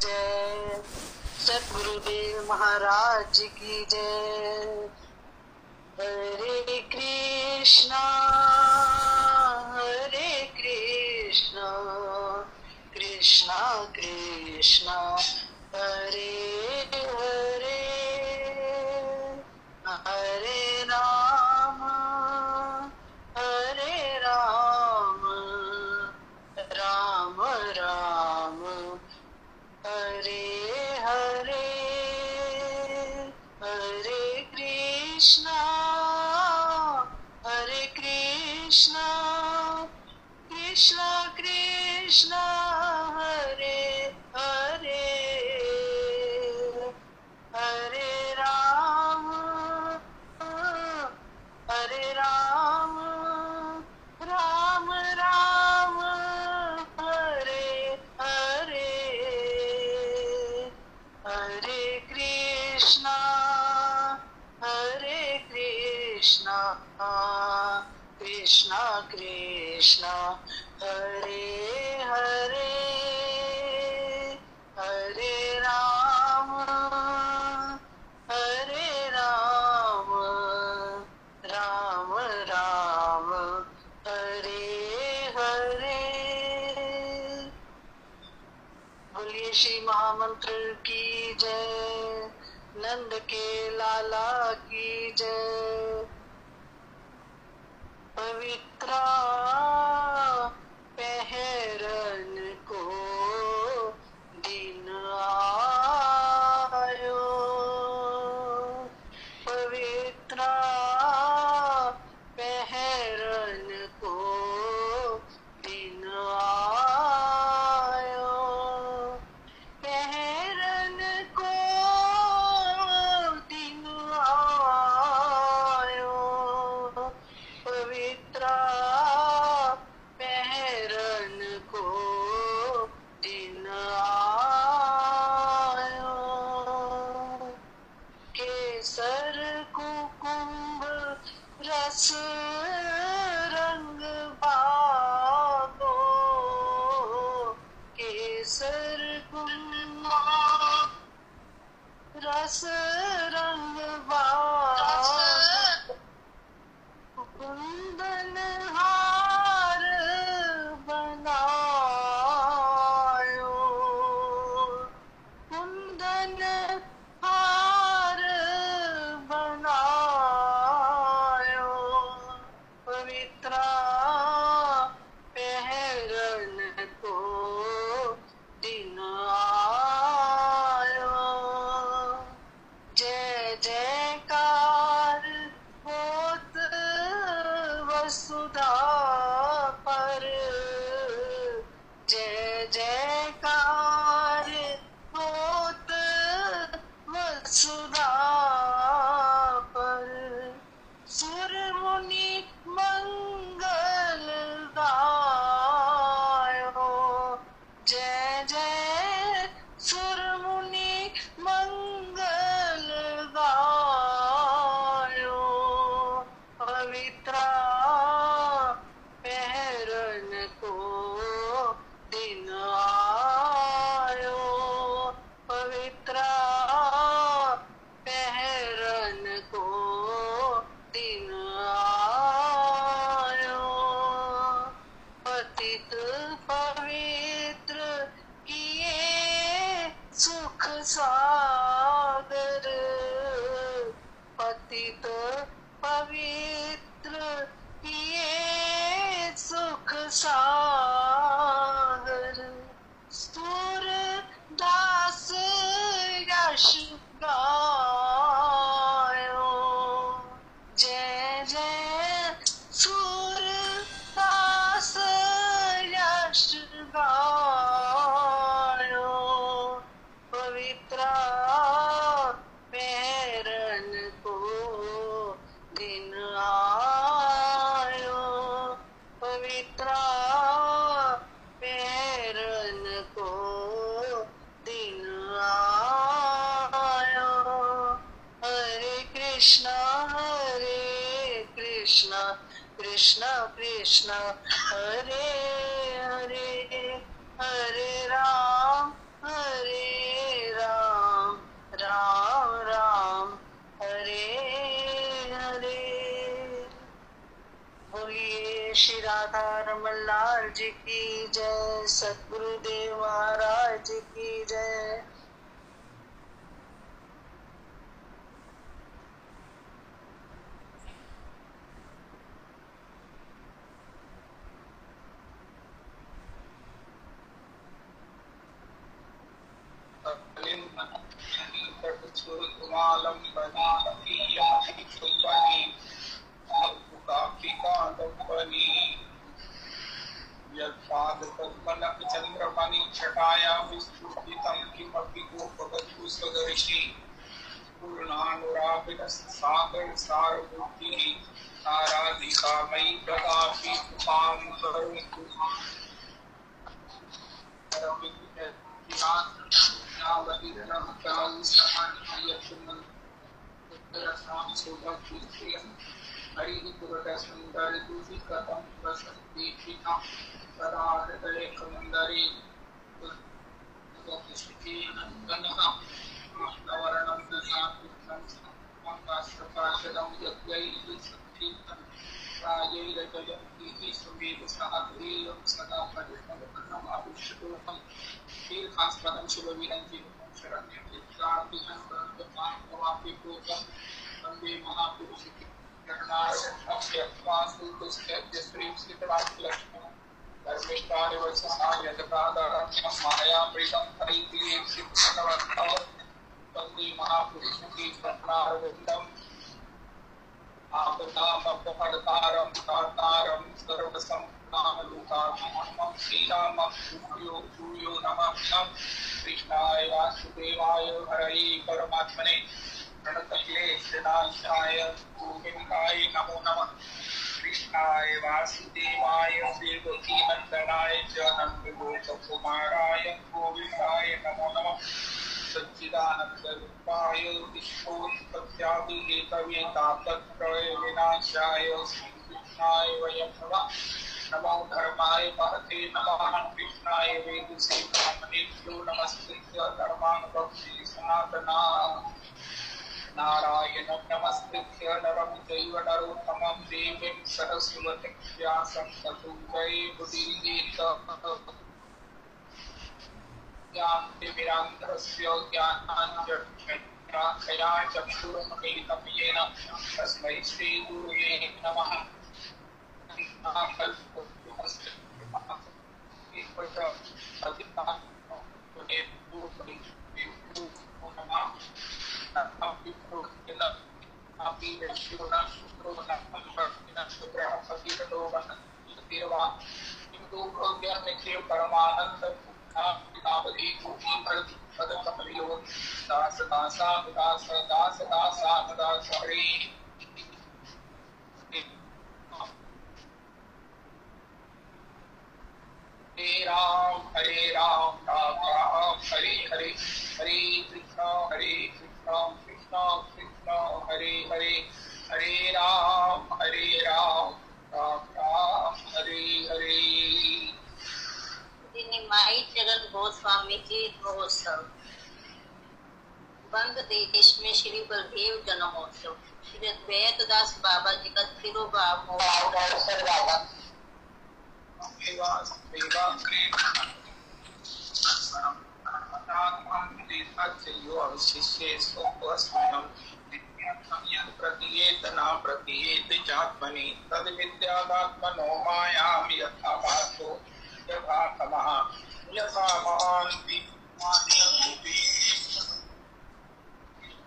जय। सतगुरुदेव महाराज की जय। हरे कृष्णा कृष्णा कृष्णा हरे हरे, हरे राम राम राम हरे हरे, हरे कृष्णा कृष्णा कृष्णा हरे हरे, हरे राम राम राम हरे हरे, हरे कृष्णा कृष्णा कृष्णा हरे हरे, हरे राम राम राम हरे हरे। बोलिए श्री महामंत्र की जय। नंद के लाला की जय। पवित्रा पहरन को दिन आयो, पवित्रा पहरन को दिन आयो, पहरन को दिन आयो, पवित्रा पहरन को दिन आयो, केसर कुकुम्भ रस रंग भागो, केसर कुकुम्भ रस रंग भागो, कुंदन हार बनायो, कुंदन हार बनायो, पवित्रा पहरन को दिन आयो, जय जयकार होत वसुधा पर, जय जयकार होत वसुधा पर, सुर मुनि मंगल गायो, जय जय सुर मुनि मंगल गायो, पवित्रा पहरन को दिन आयो, पवित्रा पहरन को दिन आयो, पतित पवित्र किए सुख सागर, पतित पवित्र किए सुख सागर, सूर दास यश गायो, जय जय सूर दास यश गायो, पवित्रा पहरन को दिन आयो, पवित्रा पहरन को दिन आयो, हरे कृष्णा कृष्णा कृष्णा हरे हरे, हरे राम लाल जी की जय, सद्गुरुदेव महाराज की जय। चंद्रमणि छटाया विस्तृतितं किमपि गोपवधू सदर्शि पूर्णानुरागसागर सारभूतिः साराधिका मयि ददाति कृपां करोतु सुंदर दूषितं वसंतीक्षितं सदा हृदये सुंदरी वर्णं दशाकृतं प्रकाशदं यज्ञैः राजैरजयन्तीः सुवेदसाधुरीयं सदा परिणमनमाविष्टोहं शीर्षास्पदं शिवविरञ्जितं शरण्यं चित्रार्तिहं सर्वकामवापि पूतं वन्दे महापुरुषितं श्रीस्थितराजलक्ष्मणं धर्मिष्ठानिवत्सहायतप्रादारण्यं मायामृतं हरिप्रियेक्षितवन्तौ वन्दे महापुरुषितं आपदामपहर्तारं तातारं सर्वसंसारलोकाभिरामं श्रीरामं भूयो नमाम्यहं कृष्णाय वासुदेवाय हरये परमात्मने प्रणतक्लेशनाशाय गोविन्दाय नमो नमः। कृष्णाय वासुदेवाय देवकीनन्दनाय च नन्दगोपकुमाराय गोविन्दाय नमो नमः। सच्चिदानन्दरूपाय विश्वोत्पत्त्यादिहेतवे तापत्रयविनाशाय श्रीकृष्णाय वयं नमः। नमो धर्माय महते नमः। कृष्णाय वेदसे ब्राह्मणेभ्यो नमस्कृत्य धर्मान् वक्ष्ये सनातनाः नारायणं नमस्कृत्य नरं चैव नरोत्तमं देवीं सरस्वतीं व्यासं ततो जयमुदीरयेत्। ज्ञानतिमिरान्धस्य ज्ञानाञ्जनशलाकया चक्षुरुन्मीलितं येन तस्मै श्रीगुरवे नमः। परमानंद दास दासा दास दास दासा दास हरि राम राम राम हरे हरे हरे कृष्ण कृष्ण कृष्ण हरे हरे हरे राम राम राम हरे हरे। निमाई चरण गोस्वामी जी महोत्सव बंग देश में श्री बलदेव जन्मोत्सव श्री अद्वैतदास बाबा जी का तिरुभाव महोत्सव प्रतीयेत चात्मनि तद विद्यादात्मनो मायां यथा भासो यथा तमः यथा महान्ति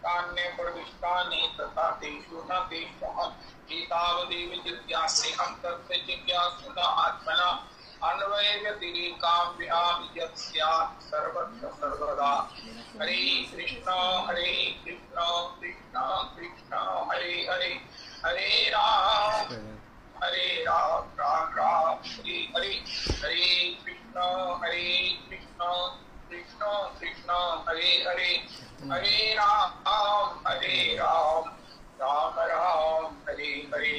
कान्ये प्रविष्टानि तथा तेषु न तेषु एतावदेव जिज्ञासेऽहं तस्य जिज्ञासुना आत्मना अन्वये व्यतिरेकाभ्यां यत् स्यात् सर्वत्र सर्वदा। हरे कृष्ण कृष्ण कृष्ण हरे हरे हरे राम राम राम हरे हरे हरे कृष्ण कृष्ण कृष्ण हरे हरे हरे राम राम राम हरे हरे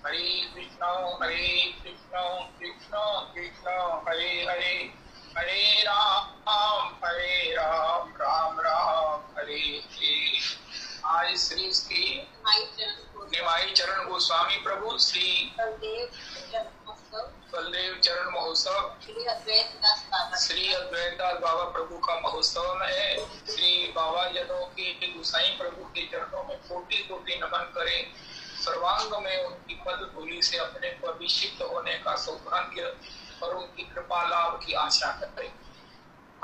हरे कृष्ण कृष्ण कृष्ण हरे हरे हरे राम राम राम हरे हरे। आज श्री निमाई चरण गोस्वामी प्रभु श्री बलदेव जन्मोत्सव बलदेव चरण महोत्सव श्री अद्वैत दास बाबा श्री अद्वैतदास बाबा प्रभु का महोत्सव में श्री बाबा जनों के गुसाई प्रभु के चरणों में कोटि कोटि नमन करें। सर्वांग में उनकी पद धूलि से अपने को अभिषिक्त होने का सौभाग्य और उनकी कृपा लाभ की आशा करें।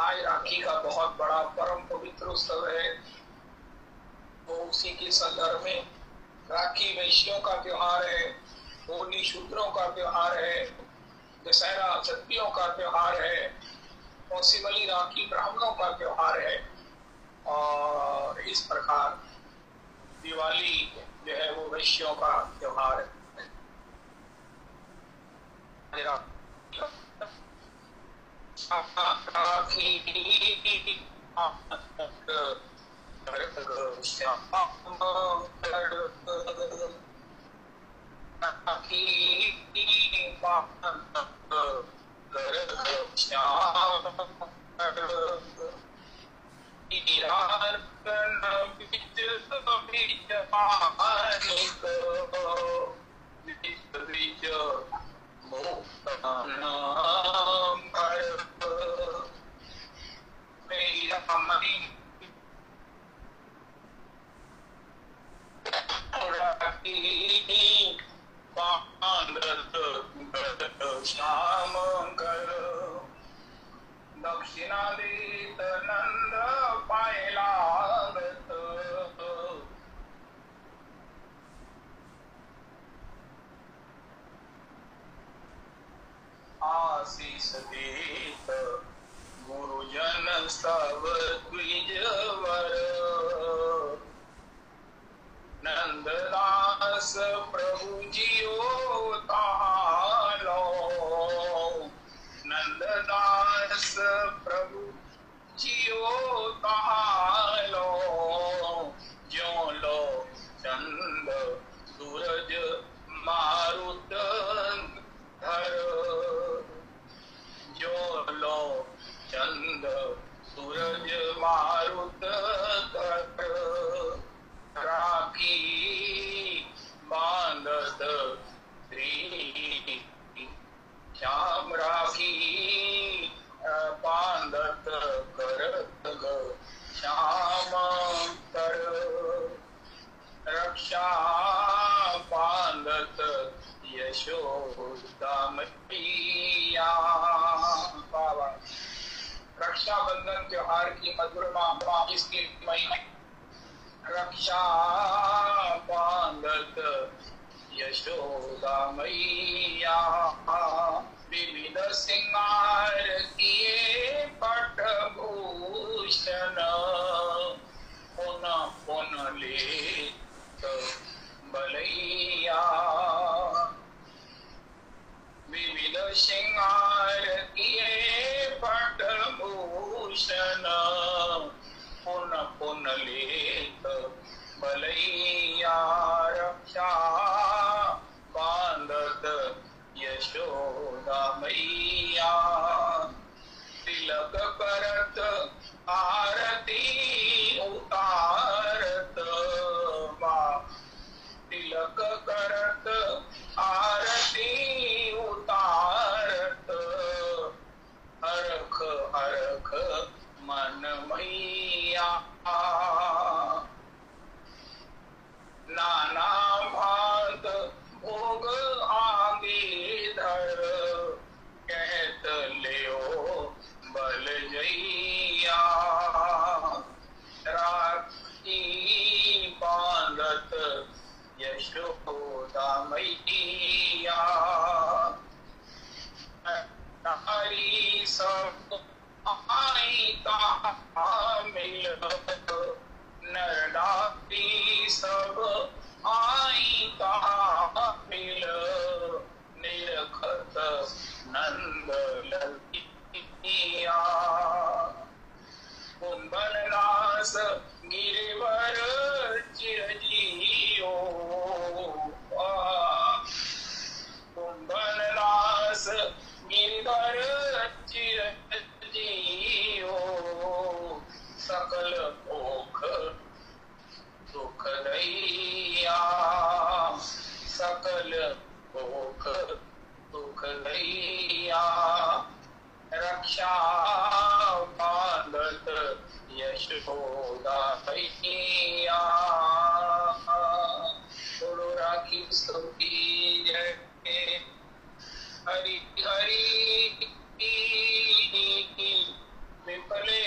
आज राखी का बहुत बड़ा परम पवित्र उत्सव है। वो उसी के संदर्भ में राखी वैश्यों का त्योहार है, होली शूद्रों का त्योहार है, दशहरा क्षत्रियों का त्योहार है और शिवली राखी ब्राह्मणों का त्योहार है। और इस प्रकार दिवाली जो है वो वैश्यों का त्योहार है। दक्षिणा देत नंद पायला आशीष देत गुरुजन सब द्विजवर नंददास प्रभु जियो तालो नंददास प्रभु जियो तालो ज्यो लो चंद सूरज मारुत धर जो लो चंद सूरज मारुत धर राखी बांधत श्री श्याम राखी बांधत करत श्याम कर रक्षा बांधत यशोदा मैया। रक्षाबंधन त्योहार की मधुरमा इसकी महीने रक्षा बांधत यशोदा मैया विविध सिंगार किए पटभूषण पुन पुन लेत बलैया विविध सिंगार किए पटभूषण पुन पुन लेत बलैया रक्षा बांधत यशोदा मैया तिलक करत आरती उतारत तिलक करत आरती उतारत हरख हरख मन मैया नाना भांत भोग आगे धर कहत लियो बल जैया राखी बांधत यशोदा मैया नारी सब आई ता मिल नर नारी सब आई ता मिल निरखत नंद ललिया कुंभन नास गिरिवर चिरजियो कुंभन नास गिरिवर चिरजियो सकल भोग दुख दैया सकल भोग दुख दैया यशोदा मैया बोलो राखी सबकी जय। हरि हरि विफले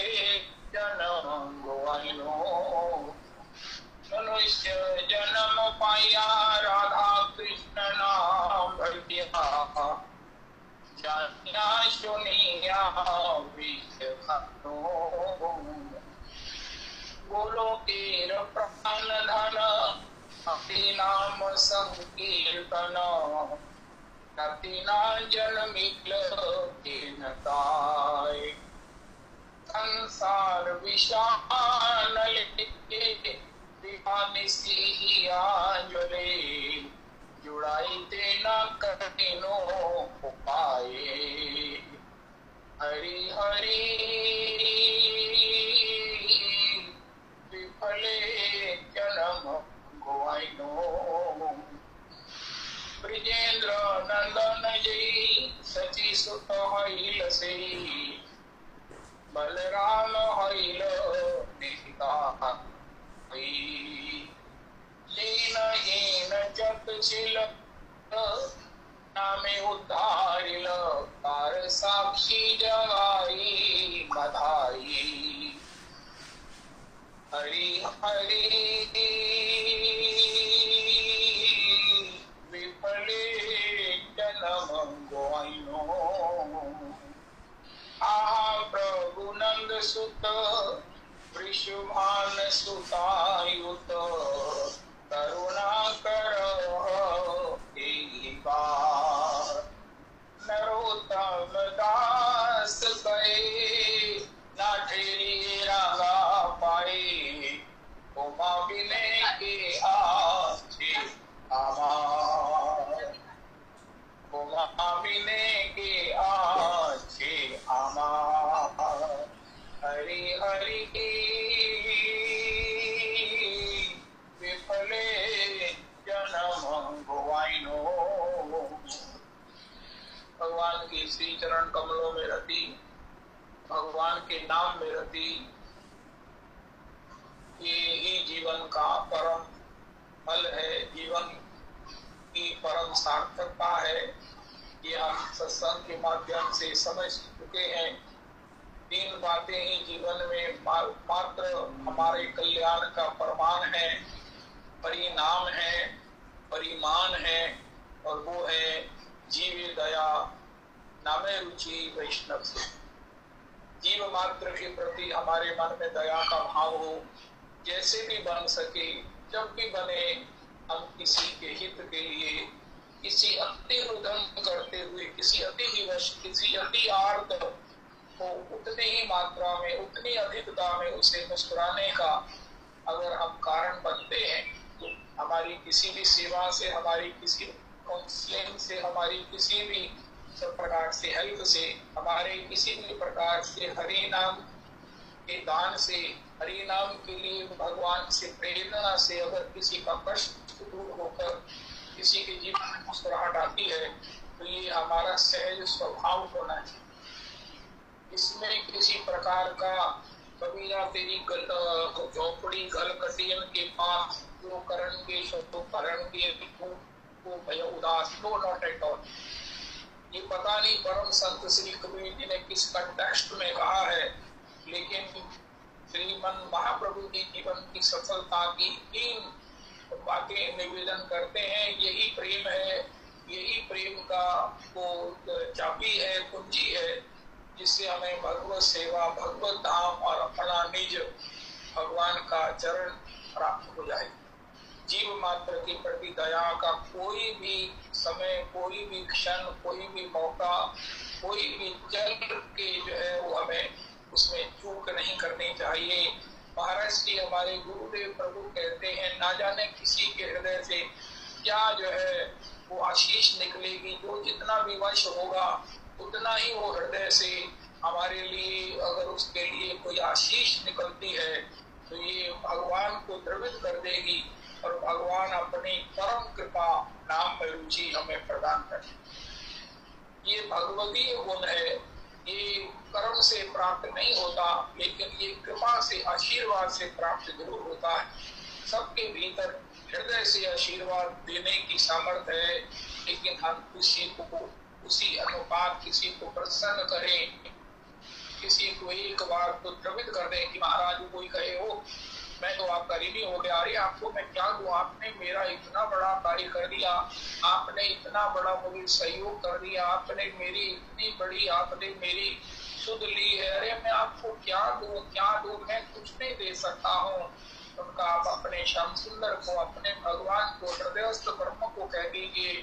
जन्म गुआइनो मनुष्य जन्म पाया राधा कृष्ण नाम भटिया जानिया सुनिया विष खानो बोलो केर प्राण धन अपि नाम संकीर्तन नतिना जन्मिल दीनताय संसार विषान लिखे ज्वले जुड़ाई देना कठिनो उपाय। हरि हरि विफले जन्म गुआइनो ब्रजेंद्र नंदन जय सची सुत हईल से बलराम हईल निहिता लीन हीन जपशील नामे उद्धारिल कार साक्षी जगाई बधाई। हरि हरि विफले जन्म गुआइनो आहा प्रभु नंद सुत वृषभान सुतायुत करुणा करो नरोत्तम दास गए ना ठेरी रागा पाए उमा विनय के आछे आमार उमा विनय के आछे आमार। हरि हरि विफले जन्म गुआइनो भगवान के श्री चरण कमलों में रति भगवान के नाम में रति ये ही जीवन का परम फल है, जीवन की परम सार्थकता है। ये हम सत्संग के माध्यम से समझ चुके हैं। तीन बातें ही जीवन में मात्र हमारे कल्याण का प्रमाण है, परिणाम है, परिमान है, और वो है जीव दया नामे रुचि वैष्णव से। जीव मात्र के प्रति हमारे मन में दया का भाव हो, जैसे भी बन सके, जब भी बने, हम किसी के हित के लिए, किसी अति रुदन करते हुए, किसी अति विवश, किसी अति आर्त को उतनी ही मात्रा में, उतनी अधिकता में उसे मुस्कुराने का अगर हम कारण बनते हैं, तो हमारी किसी भी सेवा से, हमारी किसी काउंसलिंग से, हमारी किसी भी प्रकार से हेल्प से, हमारे किसी भी प्रकार से हरि नाम के दान से, हरि नाम के लिए भगवान से प्रेरणा से अगर किसी का कष्ट दूर होकर किसी के जीवन में मुस्कुराहट आती है, तो ये हमारा सहज स्वभाव होना चाहिए। इसमें किसी प्रकार का कबीरा तेरी झोपड़ी गल कटियन के पास जो करण के शब्दों करण के को भय उदास नो नॉट एट ऑल। ये पता नहीं परम संत श्री कबीर जी ने किस कंटेक्स्ट में कहा है, लेकिन श्रीमन महाप्रभु की जीवन की सफलता की तीन बातें निवेदन करते हैं। यही प्रेम है, यही प्रेम का वो चाबी है, कुंजी है, जिससे हमें भगवत सेवा, भगवत धाम और अपना निज भगवान का चरण प्राप्त हो जाए। जीव मात्र के प्रति दया का कोई भी समय, कोई भी क्षण, कोई भी मौका, कोई भी जल के जो है वो हमें उसमें चूक नहीं करनी चाहिए। महाराज जी हमारे गुरुदेव प्रभु कहते हैं, ना जाने किसी के हृदय से क्या जो है वो आशीष निकलेगी, जो जितना भी वश होगा उतना ही वो हृदय से हमारे लिए, अगर उसके लिए कोई आशीष निकलती है तो ये भगवान को द्रवित कर देगी और भगवान अपनी परम कृपा नाम में रुचि हमें प्रदान करे। ये भगवतीय गुण है, ये कर्म से प्राप्त नहीं होता, लेकिन ये कृपा से, आशीर्वाद से प्राप्त जरूर होता है। सबके भीतर हृदय से आशीर्वाद देने की सामर्थ्य है, लेकिन हम किसी को उसी अनुपात किसी को प्रसन्न करें, किसी को एक बार तो द्रवित कर दें कि महाराज कोई कहे हो मैं तो आपका ऋणी हो गया, अरे आपको मैं क्या दूं, आपने मेरा इतना बड़ा कार्य कर दिया, आपने इतना बड़ा मुझे सहयोग कर दिया, आपने मेरी इतनी बड़ी, आपने मेरी सुध ली है, अरे मैं आपको क्या दूं, मैं कुछ नहीं दे सकता हूँ। उनका आप अपने श्याम सुंदर को, अपने भगवान को, हृदयस्थ ब्रह्म को कह दीजिए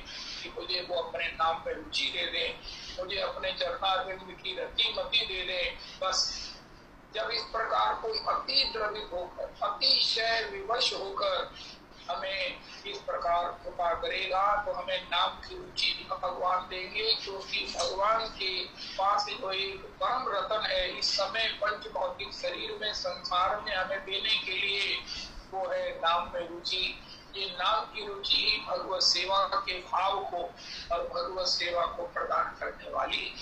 कि मुझे वो अपने नाम में रुचि दे दे, मुझे अपने चरणारविंद की रति मति दे दे। बस जब इस प्रकार कोई अति द्रवित होकर, अतिशय विवश होकर हमें इस प्रकार कृपा करेगा तो हमें नाम की रुचि भगवान देंगे, क्योंकि भगवान के पास जो एक परम रतन है इस समय पंच भौतिक शरीर में, संसार में हमें देने के लिए, वो है नाम में रुचि। ये नाम की रुचि ही भगवत सेवा के भाव को और भगवत सेवा को प्रदान करने वाली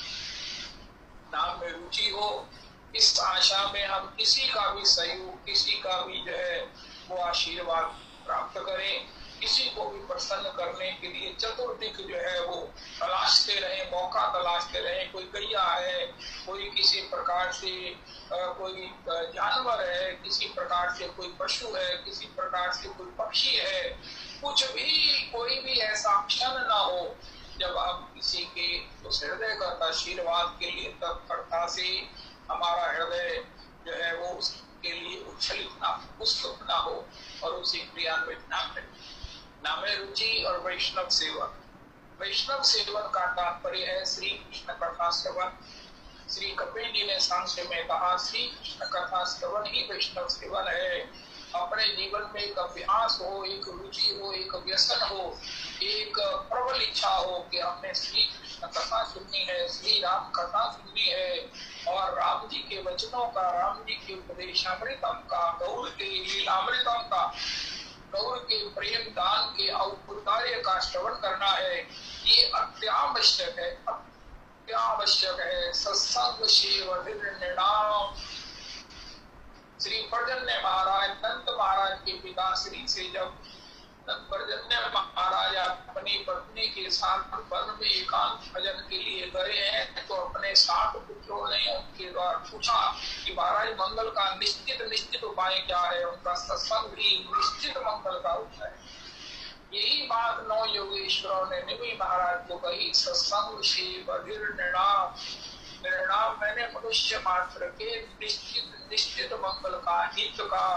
नाम में रुचि हो। इस आशा में हम किसी का भी सहयोग, किसी का भी जो है वो आशीर्वाद प्राप्त करें, किसी को भी प्रसन्न करने के लिए चतुर्दिक जो है वो तलाशते रहे, मौका तलाशते रहे। कोई गैया है, कोई किसी प्रकार से कोई जानवर है, किसी प्रकार से कोई पशु है, किसी प्रकार से कोई पक्षी है, कुछ भी कोई भी ऐसा क्षण ना हो जब आप किसी के उस हृदय का आशीर्वाद के लिए तत्परता से हमारा हृदय जो है वो उसके लिए उच्छलित ना, उत्सुक ना हो और उसे क्रियान्वित ना करे। नामे रुचि और वैष्णव सेवन। वैष्णव सेवन का तात्पर्य है श्री कृष्ण कथा श्रवण। श्री कपिल जी ने सांख्य में कहा श्री कृष्ण कथा श्रवण ही वैष्णव सेवन है। अपने जीवन में एक अभ्यास हो, एक रुचि हो, एक व्यसन हो, एक प्रबल इच्छा हो कि हमने श्री कृष्ण कथा सुननी है, श्री राम कथा सुननी है और राम जी के वचनों का, राम जी के उपदेशामृतम का, गौर के लीलामृतम का, गौर के प्रेम दान के औदार्य का श्रवण करना है। ये अत्यावश्यक है, अत्यावश्यक है। सत्संग सेवनिर्णाम। श्री पर्जन्य महाराज, नंद महाराज के पिता श्री से जब पर्जन्य महाराज अपनी पत्नी के साथ वन में एकांत भजन के लिए गए हैं तो अपने 7 पुत्रों ने उनके द्वारा पूछा कि महाराज मंगल का निश्चित उपाय क्या है। उनका सत्संग ही निश्चित मंगल का उपाय है। यही बात 9 योगेश्वरों ने निमि महाराज को कही। सत्संग से निर्णाम, निर्णाम मैंने मनुष्य मात्र के निश्चित मंगल का, हित का,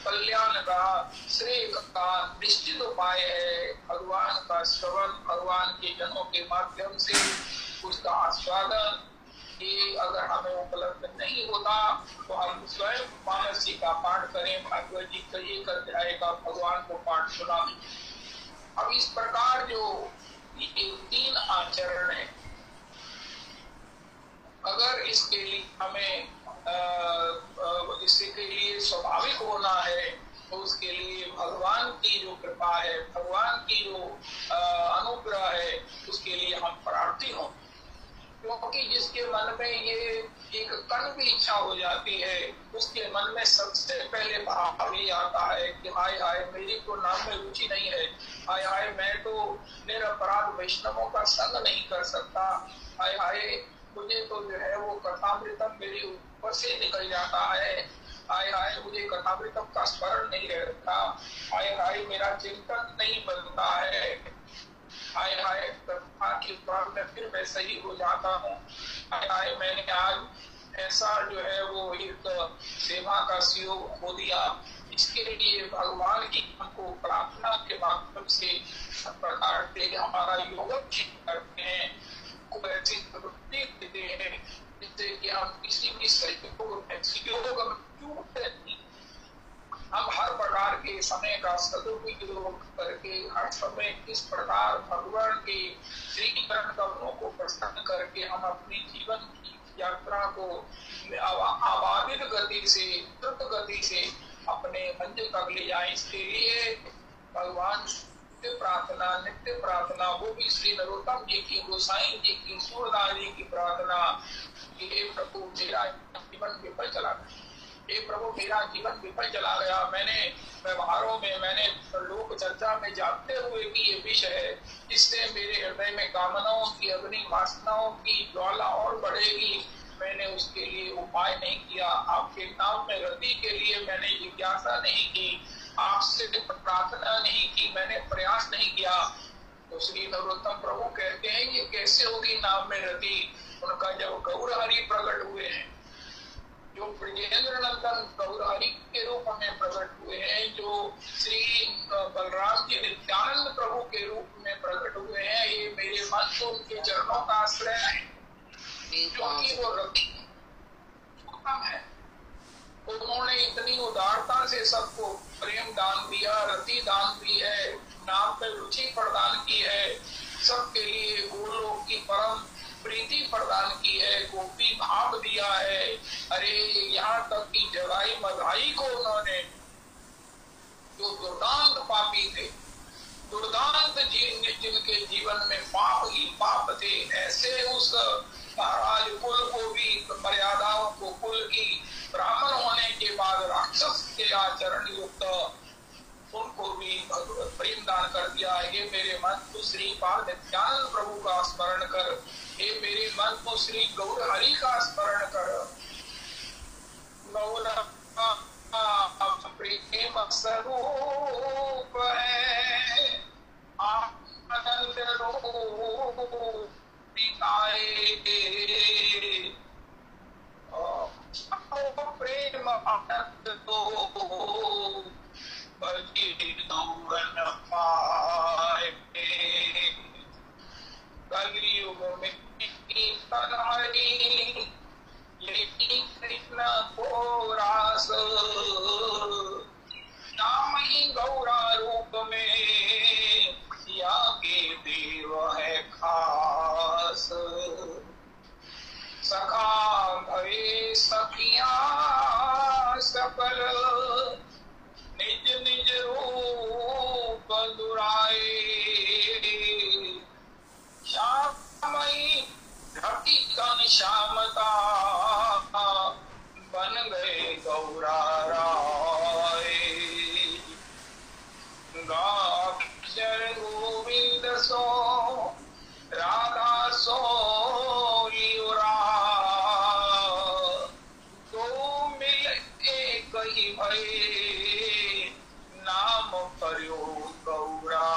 कल्याण का, श्रेय का निश्चित उपाय है। भगवान का श्रवण, भगवान के जनों के माध्यम से उसका आस्वादन। ये अगर हमें उपलब्ध नहीं होता तो हम स्वयं मानसी का पाठ करें। भागवत जी का 1 अध्याय का भगवान को पाठ सुना। अब इस प्रकार जो ये 3 आचरण है, अगर इसके लिए हमें इसके लिए स्वाभाविक होना है तो उसके लिए भगवान की जो कृपा है, भगवान की जो अनुग्रह है, उसके लिए हम प्रार्थी हों। क्योंकि जिसके मन में ये एक कण भी इच्छा हो जाती है, उसके मन में सबसे पहले भाव ये आता है कि हाय हाय मेरी तो नाम में रुचि नहीं है, हाय हाय मैं तो निरपराध वैष्णवों का संग नहीं कर सकता, हाय हाय मुझे तो जो है वो कथामृतम मेरे ऊपर से निकल जाता है, हाय हाय मुझे कथामृतम का स्मरण नहीं रहता, हाय हाय मेरा चिंतन नहीं बनता है, हाय हाय कथा की बात में फिर मैं सही हो जाता हूँ, हाय हाय मैंने आज ऐसा जो है वो एक सेवा का सहयोग खो दिया। इसके लिए भगवान की हमको प्रार्थना के माध्यम से सब प्रकार से हमारा योगक्षेम करते हैं, को ऐसी प्रवृत्ति देते हैं जिससे कि हम किसी भी सहयोग में हम हर प्रकार के समय का सदुपयोग करके हर समय किस प्रकार भगवान के श्रीकरण कमलों को प्रसन्न करके हम अपनी जीवन की यात्रा को आबादित गति से, द्रुत गति से अपने मंजिल तक ले जाए। इसके लिए भगवान नित्य प्रार्थना वो भी श्री नरोत्तम जी की, गोसाई जी की, सूरदास जी की प्रार्थना कि हे प्रभु मेरा जीवन विफल चला गया, हे प्रभु मेरा जीवन विफल चला गया। मैंने व्यवहारों में, मैंने लोक चर्चा में जानते हुए कि ये विष है, इससे मेरे हृदय में कामनाओं की अग्नि, वासनाओं की ज्वाला और बढ़ेगी। मैंने उसके लिए उपाय नहीं किया, आपके नाम में रति के लिए मैंने जिज्ञासा नहीं की, आपसे प्रार्थना नहीं की, मैंने प्रयास नहीं किया। तो श्री नरोत्तम प्रभु कहते हैं ये कैसे होगी नाम में रति? उनका जब गौर हरि प्रकट हुए हैं, जो ब्रजेंद्र नंदन गौर हरि के रूप में प्रकट हुए हैं, जो श्री बलराम जी नित्यानंद प्रभु के रूप में प्रकट हुए हैं, ये मेरे मन को उनके चरणों का आश्रय है, क्योंकि वो रति है। उन्होंने इतनी उदारता से सबको प्रेम दान दिया, रति दान दी है, नाम पे रुचि प्रदान की है, सबके लिए गोलोक की परम प्रीति प्रदान की है, गोपी भाव दिया है। अरे यहाँ तक कि जगाई मधाई को उन्होंने, जो दुर्दांत पापी थे, दुर्दांत जिनके जीवन में पाप ही पाप थे, ऐसे उस महाराज कुल को भी, मर्यादाओं को, कुल की ब्राह्मण होने के बाद राक्षस के आचरण युक्त उनको भी भगवत प्रेम दान कर दिया। ये मेरे मन को श्री पाद नित्यानंद प्रभु का स्मरण कर, ये मेरे मन को श्री गौर हरि का स्मरण कर। गौर प्रेम स्वरूप है, आनंद रूप प्रेम आनंद तो कलयुग में कीर्तन हरि, लेकिन कृष्ण को रास, नाम ही गौरा रूप में या के देव है खास। सखा भवे सखिया सकल, निज निज रूप दुराए, श्यामई घटी कन श्यामता, बन गए गौरा राय। गाक्षर गोविंद सो, राधा सो लियोरा, दो मिल एक ही भय, नाम करो गौरा।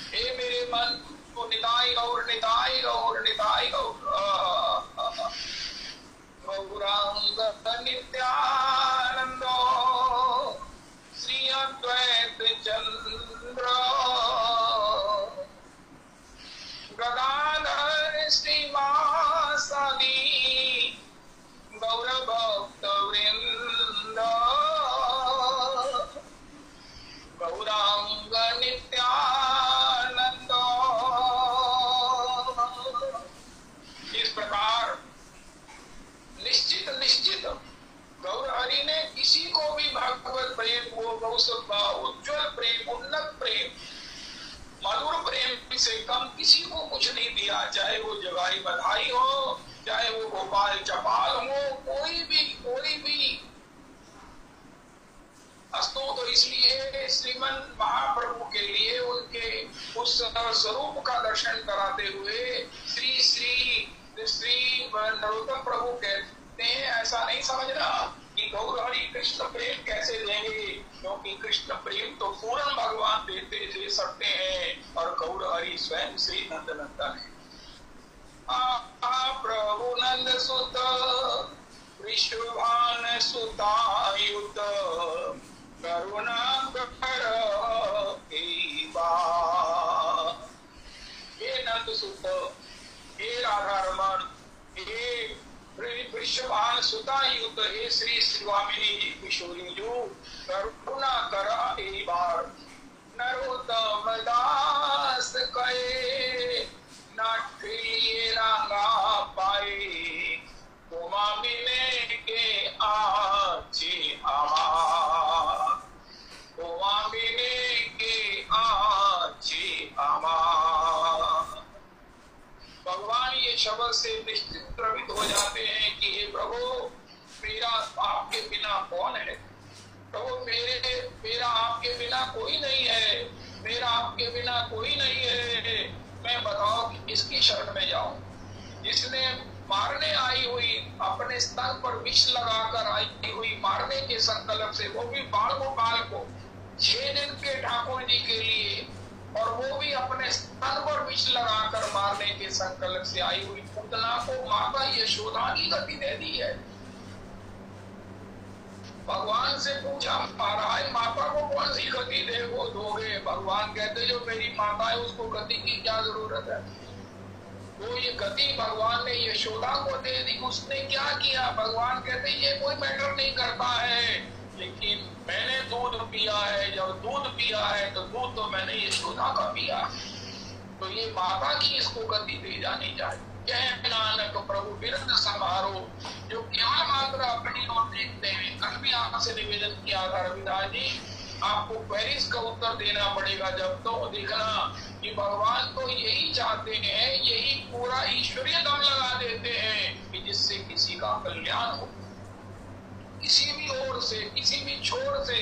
हे मेरे मन को निताई गौर, निताई गौर, निताई गौर। गौरांग नित्यानंदो श्री अद्वैत चंद्र, गदाधर श्रीवासादि गौर भक्त वृंद। गौरांग नित्यानंद। इस प्रकार निश्चित निश्चित गौर हरि ने किसी को भी भगवत प्रेम, उज्ज्वल प्रेम, उन्नत प्रेम, मधुर प्रेम से कम किसी को कुछ नहीं दिया। चाहे वो जगाई बधाई हो, चाहे वो गोपाल चपाल हो, कोई भी अस्तु। तो इसलिए श्रीमन महाप्रभु के लिए उनके उस स्वरूप का दर्शन कराते हुए श्री श्री श्री नरोत्तम प्रभु कहते हैं, ऐसा नहीं समझना कि गौर हरि कृष्ण प्रेम कैसे देंगे, क्योंकि कृष्ण प्रेम तो पूर्ण भगवान दे सकते हैं, और गौर हरि स्वयं श्री नंद नंदन है। प्रभु नंद सुत विश्वभान सुतायुत, करुणा कर हे नंद सुत, हे राधा रमण, हे वृषभान सुतायुत, हे श्री स्वामिनी जी किशोरी जो, करुणा कर एक बार। नरोत्तम दास कहे नाट्य रंगा पाए, तुमा मिले के आचे आमा, तुमा मिले के आचे आमा। भगवान ये प्रभु मेरा आपके बिना कौन है, प्रभु मेरा आपके बिना कोई नहीं है, मेरा आपके बिना कोई नहीं है, मैं बताओ कि किसकी शरण में जाऊं। जिसने मारने आई हुई, अपने स्तन पर विष लगाकर आई हुई मारने के संकल्प से, वो भी बाल गोपाल को 6 दिन के ठाकुर जी के लिए, और वो भी अपने स्तन पर विष लगाकर मारने के संकल्प से आई हुई पूतना को माता यशोदा की गति दे दी है। भगवान से पूछा महाराज माता को कौन सी गति दे वो दोगे। भगवान कहते जो मेरी माता है उसको गति की क्या जरूरत है। तो ये गति भगवान ने यशोदा को दे दी। उसने क्या किया, भगवान कहते ये कोई मैटर नहीं करता है, लेकिन मैंने दूध पिया है, जब दूध पिया है तो दूध तो मैंने यशोदा का पिया, तो ये माता की इसको गति दे जानी चाहिए। जय नानक प्रभु बिरद समारो, जो केवल मात्र अपनी ओर देखते हैं। कल भी आपसे निवेदन किया था रविदास जी, आपको क्वेरीज का उत्तर देना पड़ेगा जब, तो देखना कि भगवान तो यही चाहते हैं, यही पूरा ईश्वरीय दम लगा देते हैं कि जिससे किसी का कल्याण हो, किसी भी ओर से, किसी भी छोर से,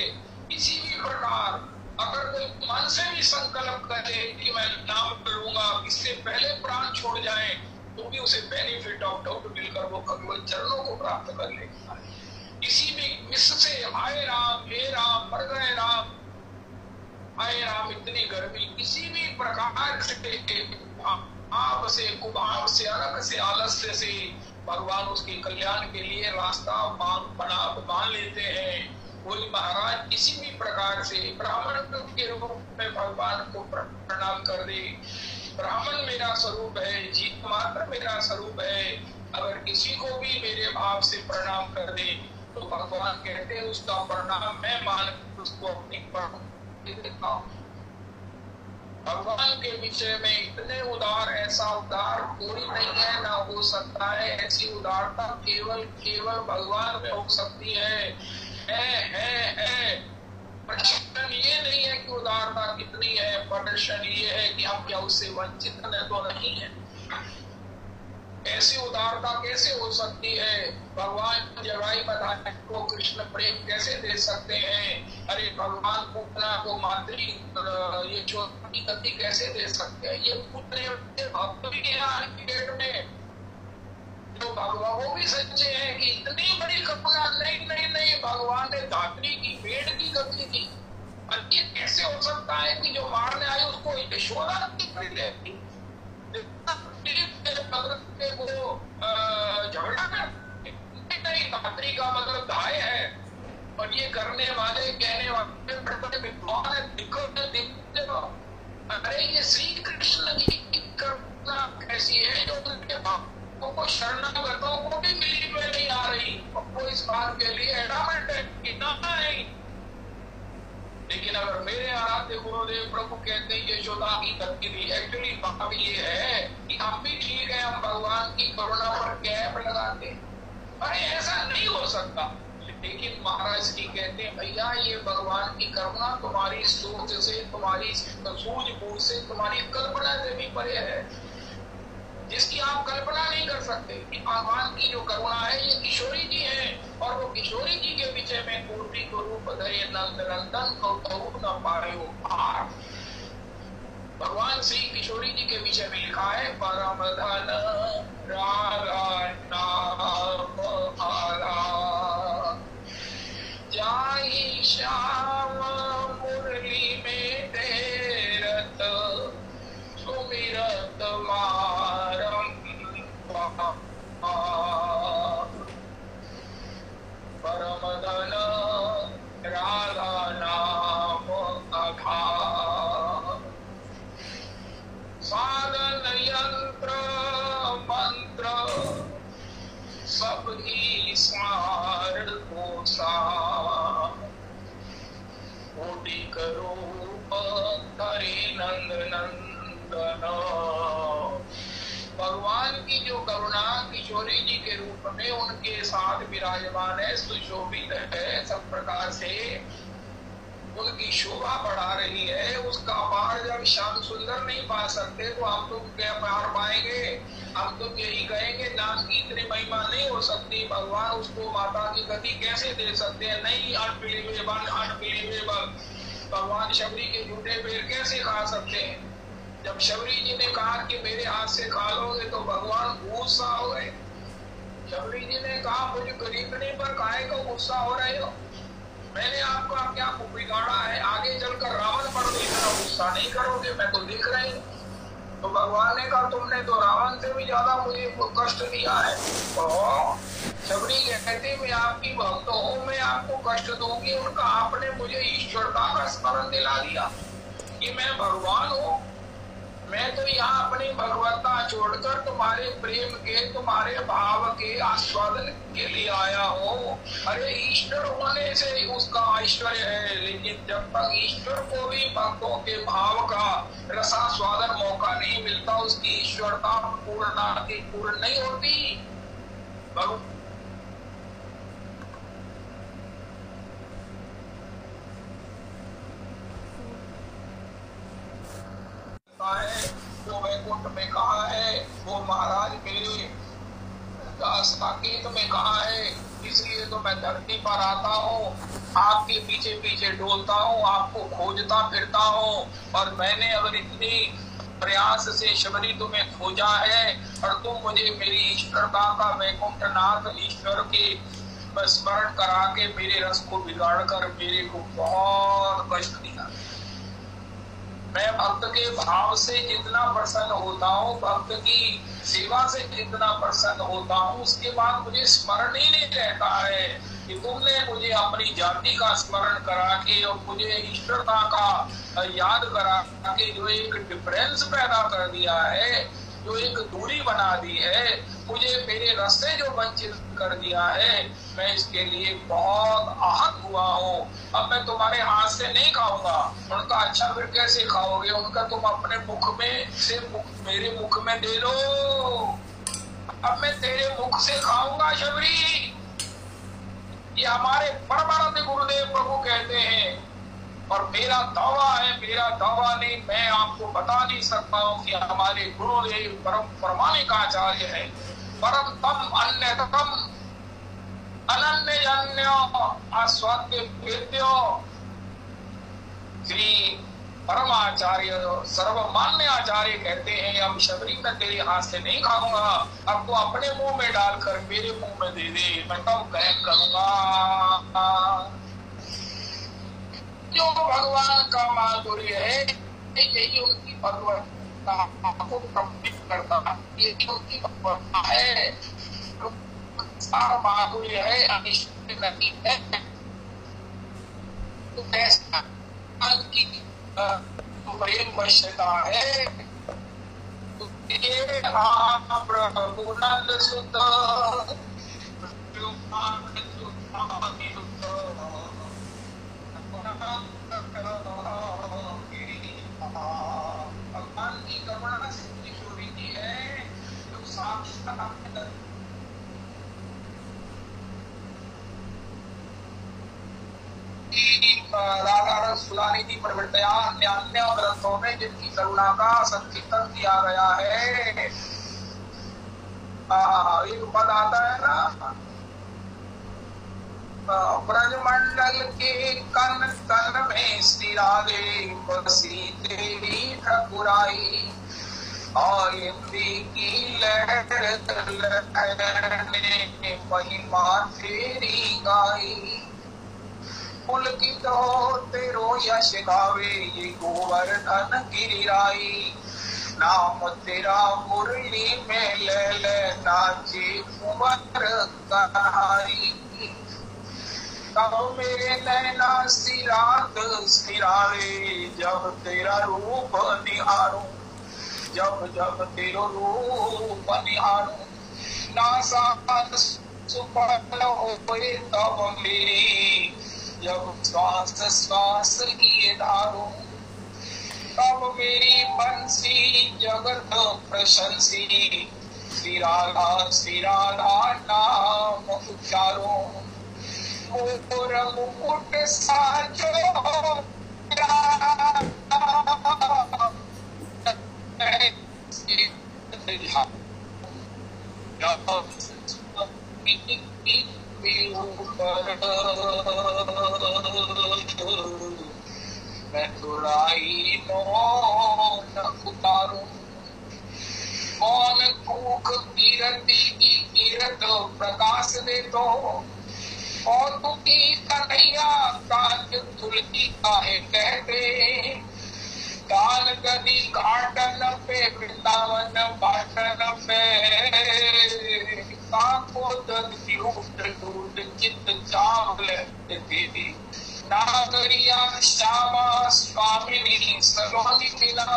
किसी भी प्रकार। अगर कोई मन से भी संकल्प करे कि मैं नाम लूंगा, इससे पहले प्राण छोड़ जाए, तो भी उसे बेनिफिट ऑफ डाउट मिलकर वो भगवत चरणों को प्राप्त कर लेगा। किसी भी मिस से हाय राम, हे राम, मर गए राम, हाय राम, इतनी गर्मी, किसी भी प्रकार से आप से, कुभाव से, अरक से, आलस्य से भगवान उसके कल्याण के लिए रास्ता मान लेते हैं। कोई महाराज किसी भी प्रकार से ब्राह्मण के रूप में भगवान को प्रणाम कर दे, ब्राह्मण मेरा स्वरूप है, जीव मात्र मेरा स्वरूप है, अगर किसी को भी मेरे भाव से प्रणाम कर दे तो भगवान कहते हैं उसका प्रणाम मैं मान उसको अपनी देता हूँ। भगवान के विषय में इतने उदार, ऐसा उदार कोई नहीं है, ना हो सकता है। ऐसी उदारता केवल भगवान में हो सकती है। प्रदर्शन ये नहीं है कि उदारता कितनी है, प्रदर्शन ये है कि हम क्या उससे वंचित तो नहीं है। ऐसी उदारता कैसे हो सकती है। भगवान जगाई बधाई को कृष्ण प्रेम कैसे दे सकते हैं। अरे भगवान पूतना को मातृ ये छोटी गति कैसे दे सकते हैं। ये पुत्र भक्त भी पेट में तो भगवान वो भी सच्चे हैं कि इतनी बड़ी करुणा नहीं भगवान ने धात्री की पेट की गति की। ये कैसे हो सकता है कि जो मारने आए उसको यशोदा की लेती को झगड़ा नहीं, धात्री का मतलब धाय है। और ये करने वाले कहने वाले विद्वान अरे ये श्री कृष्ण जी की करुणा कैसी है जो उनके भक्तों को शरणागतों को भी मिली में नहीं आ रही। आपको इस बात के लिए एडामेंट है कितना नहीं। लेकिन अगर मेरे आराध्य गुरुदेव प्रभु कहते हैं यशोदा की गति, एक्चुअली बात ये है कि हम भी ठीक है, हम भगवान की करुणा पर कैप लगाते, अरे ऐसा नहीं हो सकता। लेकिन महाराज जी कहते हैं भैया ये भगवान की करुणा तुम्हारी सोच से, तुम्हारी सूझबूझ से, तुम्हारी कल्पना से भी परे है, जिसकी आप कल्पना नहीं कर सकते। कि भगवान की जो करुणा है ये किशोरी जी है, और वो किशोरी जी के विषय में कोटि को रूप धरे नंद नंदन कौतुक न पायो पार। भगवान श्री किशोरी जी के विषय में लिखा है परम धन राधा नाम आला जाहि श्याम मुरली में तेरत सुमिरत मारम परम धन राधा नाम अघा साधन यंत्र मंत्र सब ही सार कोसा कोटि करूप करे नंद नंदन। भगवान की जो करुणा किशोरी जी के रूप में उनके साथ विराजमान है, सुशोभित है सब प्रकार से। उनकी शोभा बढ़ा रही है, उसका पार जब श्याम सुंदर नहीं पा सकते तो हम तो क्या पार पाएंगे? हम तो यही कहेंगे नाम की इतनी महिमा नहीं हो सकती, भगवान उसको माता की गति कैसे दे सकते हैं? नहीं, अनबिलीवेबल। भगवान शबरी के झूठे पैर कैसे खा सकते हैं? जब शबरी जी ने कहा कि मेरे हाथ से खा लोगे तो भगवान गुस्सा हो गए। शबरी जी ने कहा मुझे गरीबनी पर काहे को गुस्सा हो रहे हो? मैंने आपका क्या बिगाड़ा है? आगे चलकर रावण पर भी इतना गुस्सा नहीं करोगे, मैं तो देख रही हूँ। तो भगवान ने कहा तुमने तो रावण से भी ज्यादा मुझे कष्ट दिया है। तो शबरी कहते मैं आपकी भक्त हूँ, मैं आपको कष्ट दूंगी। उनका आपने मुझे ईश्वरता का स्मरण दिला दिया कि मैं भगवान हूँ। मैं तो यहाँ अपनी भगवत्ता छोड़कर तुम्हारे प्रेम के, तुम्हारे भाव के आस्वादन के लिए आया हूँ। अरे ईश्वर होने से उसका ऐश्वर्य है, लेकिन जब तक ईश्वर को भी भक्तों के भाव का रसास्वादन मौका नहीं मिलता, उसकी ईश्वरता पूर्ण नहीं होती। है वो वैकुंठ में कहा है, वो महाराज मेरे साकेत में कहा है। इसलिए तो मैं धरती पर आता हूँ, आपके पीछे पीछे डोलता हूँ, आपको खोजता फिरता हूँ। और मैंने अगर इतनी प्रयास से शबरी तुम्हें खोजा है और तुम मुझे मेरी ईश्वरता का वैकुंठनाथ ईश्वर के स्मरण करा के मेरे रस को बिगाड़ कर मेरे को बहुत कष्ट दिया। मैं भक्त के भाव से जितना प्रसन्न होता हूँ, भक्त की सेवा से जितना प्रसन्न होता हूँ, उसके बाद मुझे स्मरण ही नहीं रहता है कि तुमने मुझे अपनी जाति का स्मरण करा के और मुझे ईश्वरता का याद करा के जो एक डिफरेंस पैदा कर दिया है, जो एक दूरी बना दी है, मुझे मेरे रास्ते जो वंचित कर दिया है, मैं इसके लिए बहुत आहत हुआ हूँ। अब मैं तुम्हारे हाथ से नहीं खाऊंगा। उनका अच्छा फिर कैसे खाओगे? उनका तुम अपने मुख में से मेरे मुख में दे दो। अब मैं तेरे मुख से खाऊंगा शबरी। ये हमारे परमानंद गुरुदेव प्रभु कहते हैं। और मेरा दावा है, मेरा दावा नहीं, मैं आपको बता नहीं सकता हूँ कि हमारे गुरुदेव परम प्रामाणिक आचार्य है, परम तम अन्यतम अनन्य अन्य आस्वाद्य वेद्यो श्री परमाचार्य सर्वमान्य आचार्य कहते हैं अब शबरी मैं तेरे हाथ से नहीं खाऊंगा, अब तो अपने मुंह में डालकर मेरे मुंह में दे दे, मैं तब ग्रहण करूंगा। जो भगवान का माधुर्य है, यही उनकी भगवत्ता को प्रकट करता है, ये उनकी भगवत्ता है, माधुर्य है, अनिष्ट नहीं है। तो ऐसा की प्रेम वश्यता है। तो ये प्रभु नंद सुत भगवान की करुणा से छोड़ी की है, जो साक्षात राधा रस सुलानी की प्रवृत्तियां अन्य ग्रंथों में जिनकी करुणा का संकीर्तन किया गया है। एक पद आता है ना, ब्रजमंडल के कन कन में स्थिराले बसी तेरी ठकुराई, और इंद्री की लहर ने महिमा तेरी गाई। पुलकित हो तेरो यश गावे ये गोवर्धन गिरिराई, नाम तेरा मुरली में ले ले नाचे कुंवर कन्हाई। तब मेरे नैना सिरात सिरावे जब तेरा रूप निहारूं, जब जब तेरो रूप निहारूं। नासा सुफल होए तब मेरी, जब श्वास श्वास किए धारूं, तब मेरी बंसी जगत प्रशंसी। श्री राधा नाम उच्चारूं। चकोर मुकुट साजो मैं तुराई मौन उतारूं, कौन भूख कीरति की कीरत प्रकाश दे दो, और तुकी कन्हैया काज तुलसी काहे कहते, काल गदी घाटन पे वृंदावन बाटन पे, काको दधि उठ दूध चित चावल देवी, नागरिया श्यामा स्वामिनी सलोनी मिला,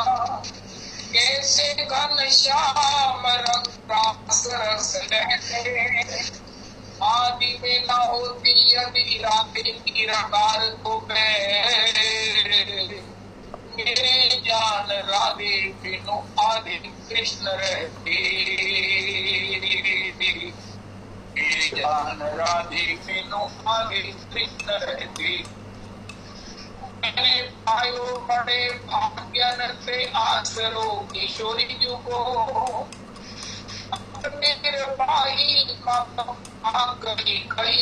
कैसे घन श्याम रंग रास रस लहते, आदि में न होती यदि राधे की रकार को मेरे जान राधे बिनु आदि कृष्ण रहते, मेरे जान राधे बिनु आदि कृष्ण रहते, मैंने पायो बड़े भाग्यन से आसरो किशोरी जी को, मेरे भाई गई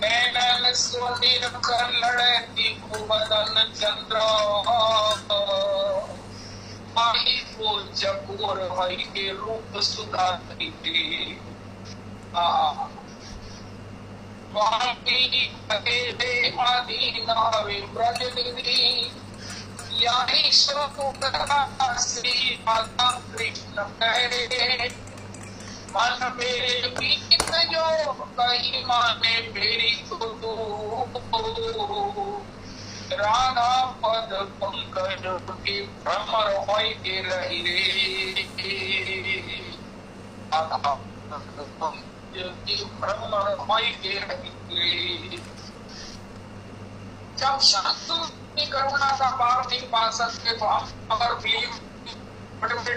नैनन सुनील कर लड़ती कुबदन चंद्र, माही फूल चकोर हई के रूप सुधारी थी, स्वामी आदि नावे ब्रज निधि, यही स्वरूप श्री माता कृष्ण कहे, मन मेरे बीत जो कही माने मेरी तू, राधा पद पंकज के भ्रमर होय के रही रे, राधा पद पंकज के भ्रमर होय के रही रे, जब शांतु करुणा का पार नहीं पा सकते तो हम अगर फिल्म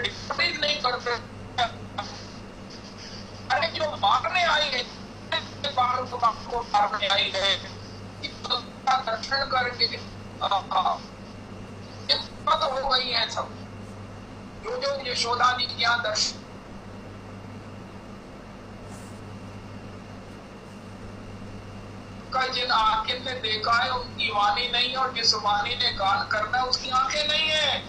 डिफरेंट नहीं करते, अरे जो मारने आई है को मारने आई है, दर्शन करके तो हो गई है सब, जो यशोदा जी के यहाँ दर्शन का जिन आंखें ने देखा है उनकी वाणी नहीं, और जिस वाणी ने गान करना है उसकी आंखें नहीं है।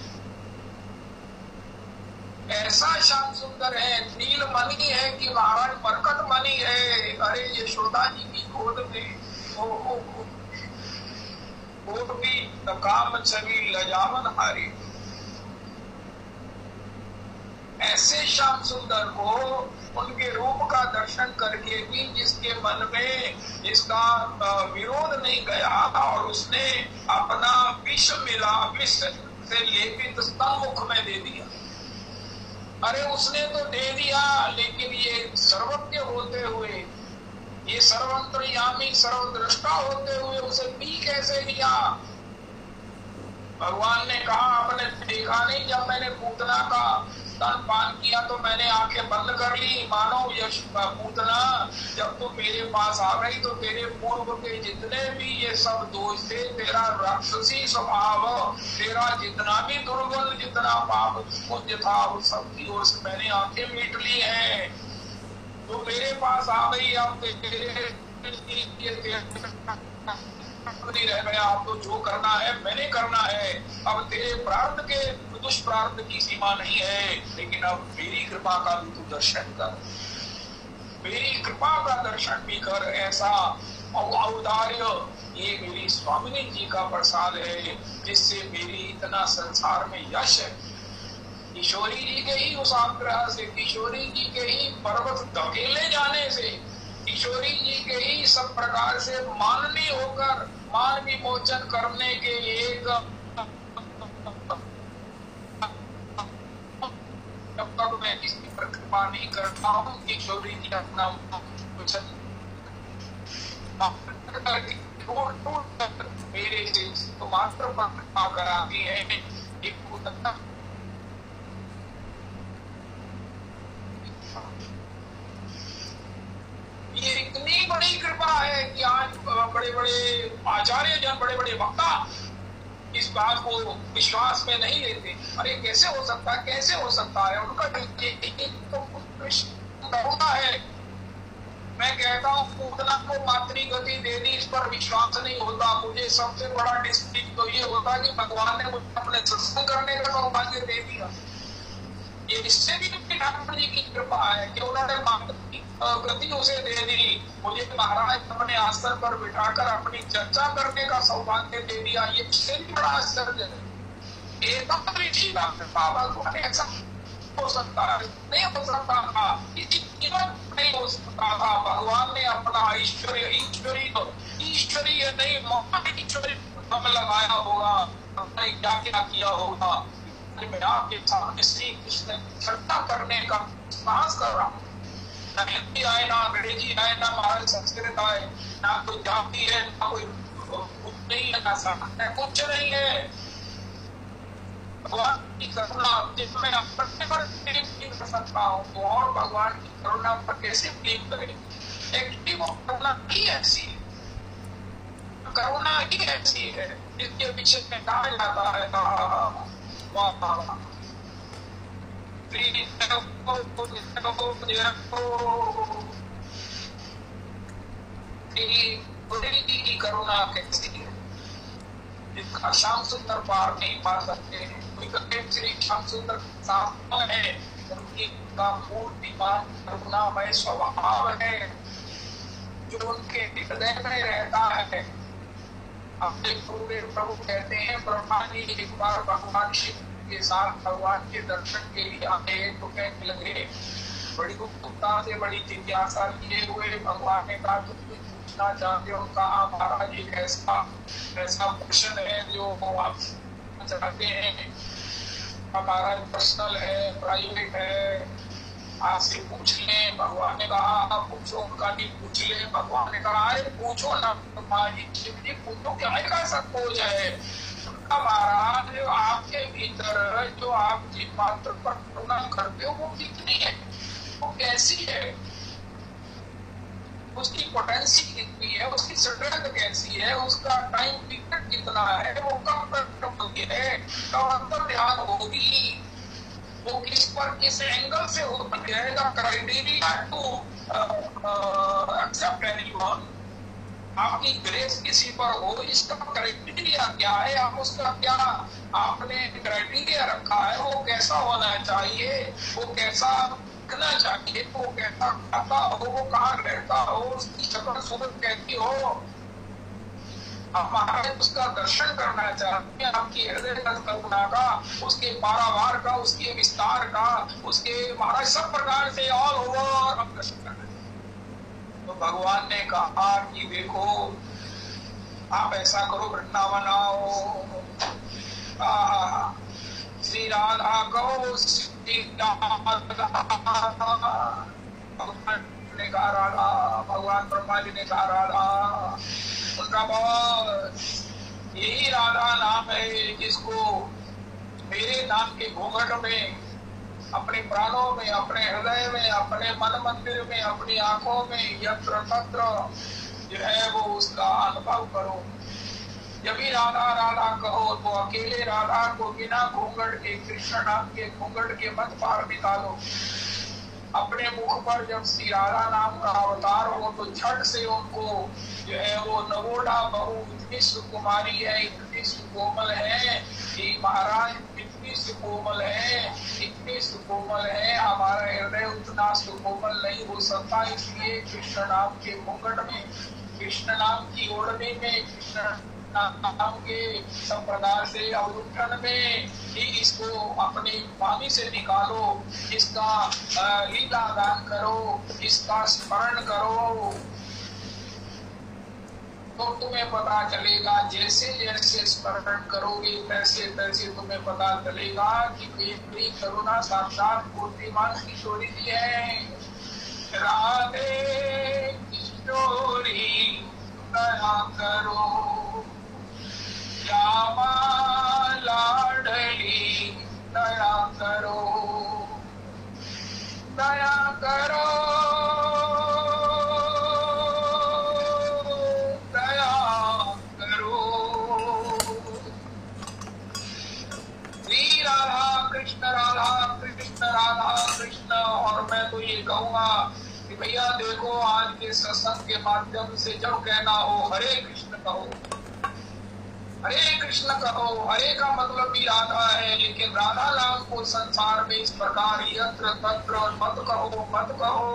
ऐसा श्याम सुंदर है, नील मणि है कि महाराज मरकट मणि है। अरे यशोदा जी की गोद में भी काम छवि लजावन हारी। ऐसे श्याम सुंदर को उनके रूप का दर्शन करके भी जिसके मन में इसका विरोध नहीं गया और उसने अपना विष मिला, विष से लेपित स्तन मुख में दे दिया। अरे उसने तो दे दिया, लेकिन ये सर्वज्ञ होते हुए, ये सर्वंतर्यामी सर्वद्रष्टा होते हुए उसे पी कैसे लिया? भगवान ने कहा आपने देखा नहीं, जब मैंने पूतना का स्तन पान किया तो मैंने आंखें बंद कर ली। मानो यश पूतना जब तू मेरे पास आ गई तो तेरे पूर्व के जितने भी ये सब दोष थे, तेरा राक्षसी स्वभाव, तेरा जितना भी दुर्गुण, जितना पाप पुण्य था, वो सब की ओर से मैंने आंखें मीट ली हैं। तो मेरे पास आ गई, अब तेरे नहीं रह गया, अब तो जो करना है मैंने करना है। अब तेरे प्रारब्ध के दुष्प्रारब्ध की सीमा नहीं है, लेकिन अब मेरी कृपा का भी तू दर्शन कर, मेरी कृपा का दर्शन भी कर। ऐसा औदार्य ये मेरी स्वामिनी जी का प्रसाद है, जिससे मेरी इतना संसार में यश है। किशोरी जी के ही उस आग्रह से, किशोरी जी के ही पर्वत धकेले जाने से, किशोरी जी के ही सब प्रकार से माननीय होकर मान विमोचन करने के एक, जब तक मैं किसी पर कृपा नहीं करता हूँ, किशोरी जी अपना मेरे से तो मात्र पर कृपा कराती है। ये इतनी बड़ी कृपा है कि आज बड़े बड़े आचार्य जन, बड़े बड़े वक्ता इस बात को विश्वास में नहीं लेते। अरे कैसे हो सकता है, कैसे हो सकता है? उनका तो करुणा है। मैं कहता हूँ पूतना को मातृ गति दे दी, इस पर विश्वास नहीं होता। मुझे सबसे बड़ा डिस्ट्रिक्ट तो ये होता कि भगवान ने मुझे अपने सत्संग करने का सौभाग्य दे दिया। ये इससे भी ठाकुर जी की कृपा है कि उन्होंने गति उसे दे दी। मुझे महाराज अपने आसन पर बिठाकर अपनी चर्चा करने का सौभाग्य दे दिया। ये इससे भी बड़ा आश्चर्य है। एकदम ऋषि का कृपा भगवान ऐसा हो सकता है, नहीं हो सकता था, नहीं हो सकता था। भगवान ने अपना ईश्वरीय नहीं महान ईश्वरीय हम लगाया होगा, हमने क्या क्या किया होगा। मैं आपके सामने श्री कृष्ण चर्चा करने का साहस कर रहा हूँ। ना हिंदी आए, ना अंग्रेजी आए, ना महाराज संस्कृत आए, ना कोई जाति है, ना कोई नहीं है, ना है, कुछ नहीं है। भगवान की करुणा जिसमें अपने पर कर सकता हूँ और भगवान की करुणा पर कैसे प्रेम करें? एक्चुअली वो करुणा ही ऐसी है, करुणा ही ऐसी है जिसके पीछे में कहा जाता है की करुणा कैसी है जिसका श्याम सुंदर पार नहीं पा सकते हैं। श्री श्याम सुंदर है, उनका मूर्तिमान करुणामय स्वभाव है जो उनके हृदय में रहता है। अपने प्रभु कहते हैं ब्रह्मा जी एक बार भगवान शिव के साथ भगवान के दर्शन के लिए आए तो कहने लगे, बड़ी उत्सुकता से, बड़ी जिज्ञासा लिए हुए भगवान ने कहा तुम कुछ पूछना चाहते हो? कहा महाराज एक ऐसा प्रश्न है जो आप चाहते हैं, हमारा पर्सनल है, प्राइवेट है, आपसे पूछ लें। भगवान ने कहा आप पूछो, उनका नहीं पूछ ले। भगवान ने कहा अरे पूछो ना शिव जी, पूछो क्या ऐसा खोज है? महाराज आपके भीतर जो आप जिस मात्र पर करुणा करते हो वो कितनी है, वो कैसी है, उसकी पोटेंसी कितनी है, उसकी स्ट्रेंथ कैसी है, उसका टाइम पीरियड कितना है, वो कब तक है, कब अंतर ध्यान होगी, वो किस पर किस एंगल से होती है। क्राइटेरिया टू एक्सेप्ट एनीवन, आपकी ग्रेस किसी पर हो इसका क्राइटेरिया क्या है, आप उसका क्या आपने क्राइटेरिया रखा है, वो कैसा होना चाहिए, वो कैसा दिखना चाहिए, वो कैसा खाता हो, वो कहाँ रहता हो, उसकी शक्ल सूरत कैसी हो, हमारे उसका दर्शन करना चाहते हैं। आपकी हृदय करुणा का, उसके पारावार का, उसके विस्तार का, उसके महाराज सब प्रकार से ऑल ओवर हम दर्शन करना। तो भगवान ने कहा कि देखो आप ऐसा करो, वृंदावन आओ, श्री राधा कहो, श्री भगवान ने कहा राधा, भगवान ब्रह्मा जी ने कहा राधा, उनका बॉस यही राधा नाम है जिसको मेरे नाम के घूंघट में, अपने प्राणों में, अपने हृदय में, अपने मन मंदिर में, अपनी आंखों में यत्र तत्र जो है वो उसका अनुभव करो। जब भी राधा राधा कहो तो अकेले राधा को बिना घूंघट के, कृष्ण नाम के घूंघट के मत पार निकालो। अपने मुख पर जब श्री राधा नाम का अवतार हो तो झट से उनको जो है वो नवोढ़ा बहू इतनी सुकुमारी है, इतनी सुकोमल है कि महाराज इतनी सुकोमल है, इतनी सुकोमल है, हमारा हृदय उतना सुकोमल नहीं हो सकता। इसलिए कृष्ण नाम के घूंघट में, कृष्ण नाम की ओढ़नी में, कृष्ण नाम के संप्रदाय से अवलुंठन में ही इसको अपनी वाणी से निकालो, इसका लीला दान करो, इसका स्मरण करो, तो तुम्हें पता चलेगा। जैसे जैसे स्मरण करोगे तैसे तैसे तुम्हें पता चलेगा कि मेरी करुणा साक्षात मूर्तिमान किशोरी जी है। राधे किशोरी दया करो, श्यामा लाडली दया करो, दया करो, भैया देखो आज के सत्संग के माध्यम से जब कहना हो हरे कृष्ण कहो, हरे कृष्ण कहो, हरे का मतलब भी राधा है, लेकिन राधा नाम को संसार में इस प्रकार यत्र तत्र मत कहो मत कहो।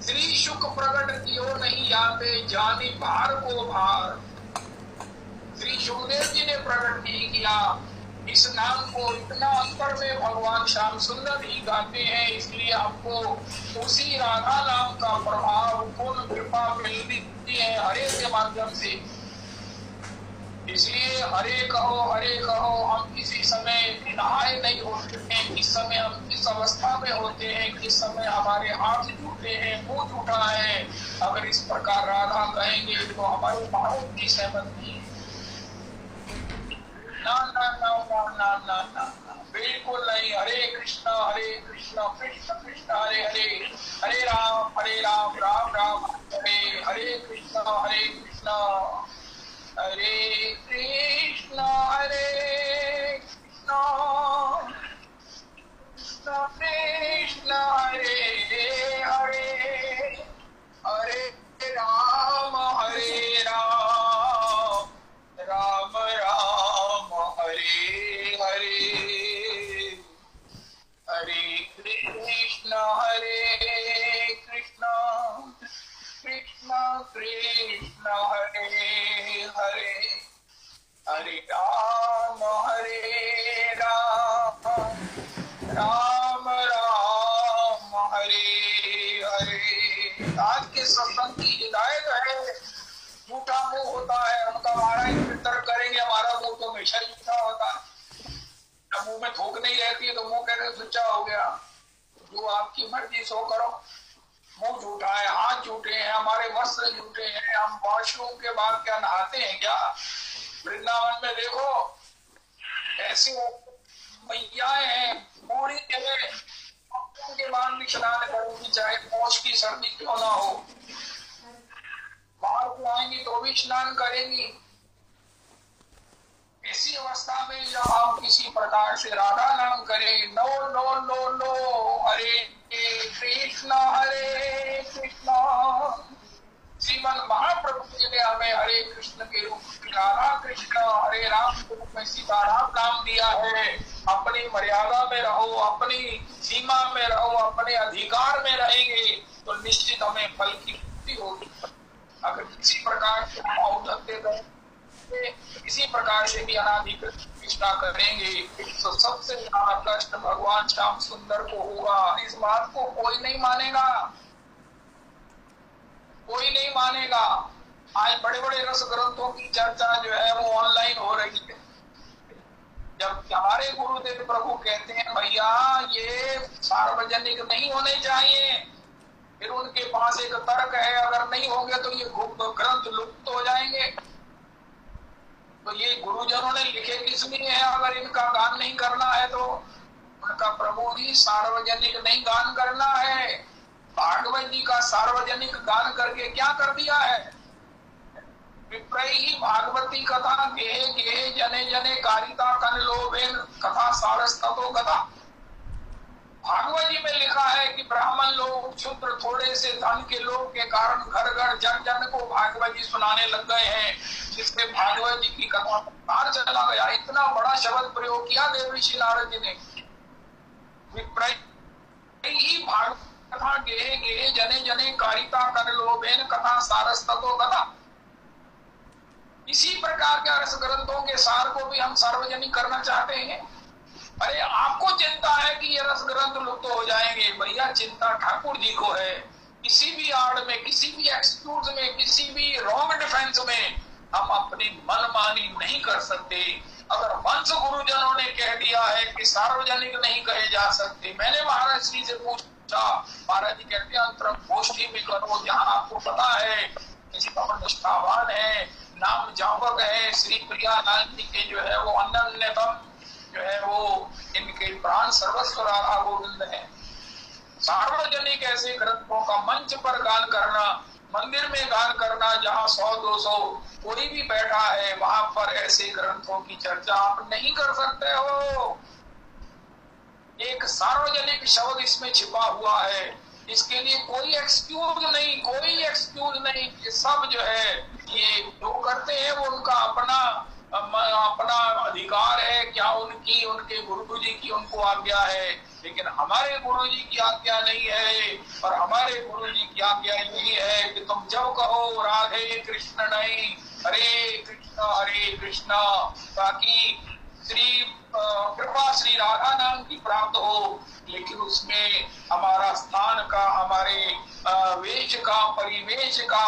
श्री शुक प्रकट कियो नहीं याते जानी भार को भार। श्री सुखदेव जी ने प्रकट नहीं किया, इस नाम को इतना अंतर में भगवान श्याम सुंदर ही गाते हैं, इसलिए आपको उसी राधा नाम का प्रभाव पूर्ण कृपा मिलती है हरे के माध्यम से। इसलिए हरे कहो। हम किसी समय नहाए नहीं होते हैं, किस समय हम किस अवस्था में होते हैं, किस समय हमारे हाथ झूठे हैं, मुंह झूठा है, अगर इस प्रकार राधा कहेंगे तो हमारे भावों की सहमति है। ना ना ना ना ना ना ना बिल्कुल नहीं। हरे कृष्ण कृष्ण कृष्ण हरे हरे, हरे राम राम राम हरे हरे कृष्ण हरे कृष्ण कृष्ण हरे हरे, हरे राम राम राम हरे हरे, हरे कृष्ण कृष्ण कृष्ण हरे हरे, हरे राम राम राम हरे हरे। आज के सत्संग की हिदायत है, झूठा मुंह होता है उनका, महाराज फिल्टर करेंगे, हमारा मुंह तो हमेशा झूठा होता है। जब मुंह में थूक नहीं रहती है तो मुंह कहते सच्चा हो गया। जो आपकी मर्जी सो करो। मुंह झूठा है, हाथ झूठे हैं, हमारे वस्त्र झूठे हैं, हम वॉशरूम के बाद क्या नहाते हैं क्या? वृंदावन में देखो ऐसी मैयाएं हैं, पूरी जगह के बाद भी स्नान करूंगी, चाहे पौष की सर्दी क्यों ना हो, बाहर को आएंगी तो भी स्नान करेंगी। ऐसी अवस्था में जब हम किसी प्रकार से राधा नाम करें, नो नो नो नो हरे कृष्ण श्रीमन महाप्रभु जी ने हमें हरे कृष्ण के रूप में राधा कृष्ण हरे राम के रूप में सीताराम नाम दिया है। अपनी मर्यादा में रहो, अपनी सीमा में रहो, अपने अधिकार में रहेंगे तो निश्चित हमें फल की प्राप्ति होगी। अगर किसी प्रकार से औद्धत्य गए, किसी प्रकार से भी अनाधिकृत निष्ठा करेंगे तो सबसे ज्यादा कष्ट भगवान श्याम सुंदर को होगा। इस बात को कोई नहीं मानेगा, कोई नहीं मानेगा। आज बड़े बड़े रस ग्रंथों की चर्चा जो है वो ऑनलाइन हो रही है। जब हमारे गुरुदेव प्रभु कहते हैं भैया ये सार्वजनिक नहीं होने चाहिए, फिर उनके पास एक तर्क है, अगर नहीं होंगे तो ये ग्रंथ लुप्त हो जाएंगे। तो ये गुरुजनों ने लिखे किस लिए है? अगर इनका गान नहीं करना है तो उनका प्रभु ही सार्वजनिक नहीं गान करना है। भागवत जी का सार्वजनिक गान करके क्या कर दिया है? विप्रय ही भागवती कथा गेहे गेहे जने जने कारिता कन लोभेन कथा सारस्ततो कथा। भागवत जी में लिखा है कि ब्राह्मण लोग, शूद्र, थोड़े से धन के लोग के कारण घर घर जन जन को भागवत जी सुनाने लग गए हैं, जिससे भागवत जी की कथा पार चला गया। इतना बड़ा शब्द प्रयोग किया देव ऋषि नारद जी ने। विप्रय ही भागवत कथा गेहे गेहे जने जने कारिता कन लोभेन कथा सारस्ततो कथा। इसी प्रकार के रस ग्रंथों के सार को भी हम सार्वजनिक करना चाहते हैं। अरे आपको चिंता है कि ये रस ग्रंथ लुप्त हो जाएंगे, भैया चिंता ठाकुर जी को है। किसी भी आड़ में, किसी भी एक्सक्यूज में, किसी भी रॉन्ग डिफेंस में हम अपनी मनमानी नहीं कर सकते। अगर वंश गुरुजनों ने कह दिया है कि सार्वजनिक नहीं कहे जा सकते, मैंने महाराज जी से पूछा, महाराज जी कहते हैं अंतर गोष्ठी में करो, जहाँ आपको पता है किसी का निष्ठावान है, नाम जापक है, श्री प्रियानंद जी के जो है वो अनन्यतम जो है वो इनके प्राण सर्वस्व राधा गोविंद है। सार्वजनिक ऐसे ग्रंथों का मंच पर गान करना, मंदिर में गान करना, जहाँ 100-200 कोई भी बैठा है वहां पर ऐसे ग्रंथों की चर्चा आप नहीं कर सकते हो। एक सार्वजनिक शब्द इसमें छिपा हुआ है। इसके लिए कोई एक्सक्यूज नहीं। ये सब जो है, ये जो करते हैं वो उनका अपना अधिकार है। क्या उनके गुरु जी की उनको आज्ञा है, लेकिन हमारे गुरु जी की आज्ञा नहीं है। और हमारे गुरु जी की आज्ञा यही है कि तुम जब कहो राधे कृष्ण नहीं, हरे कृष्णा, ताकि कृपा श्री राधा नाम की प्राप्त हो। लेकिन उसमें हमारा स्थान का, हमारे वेश का, परिवेश का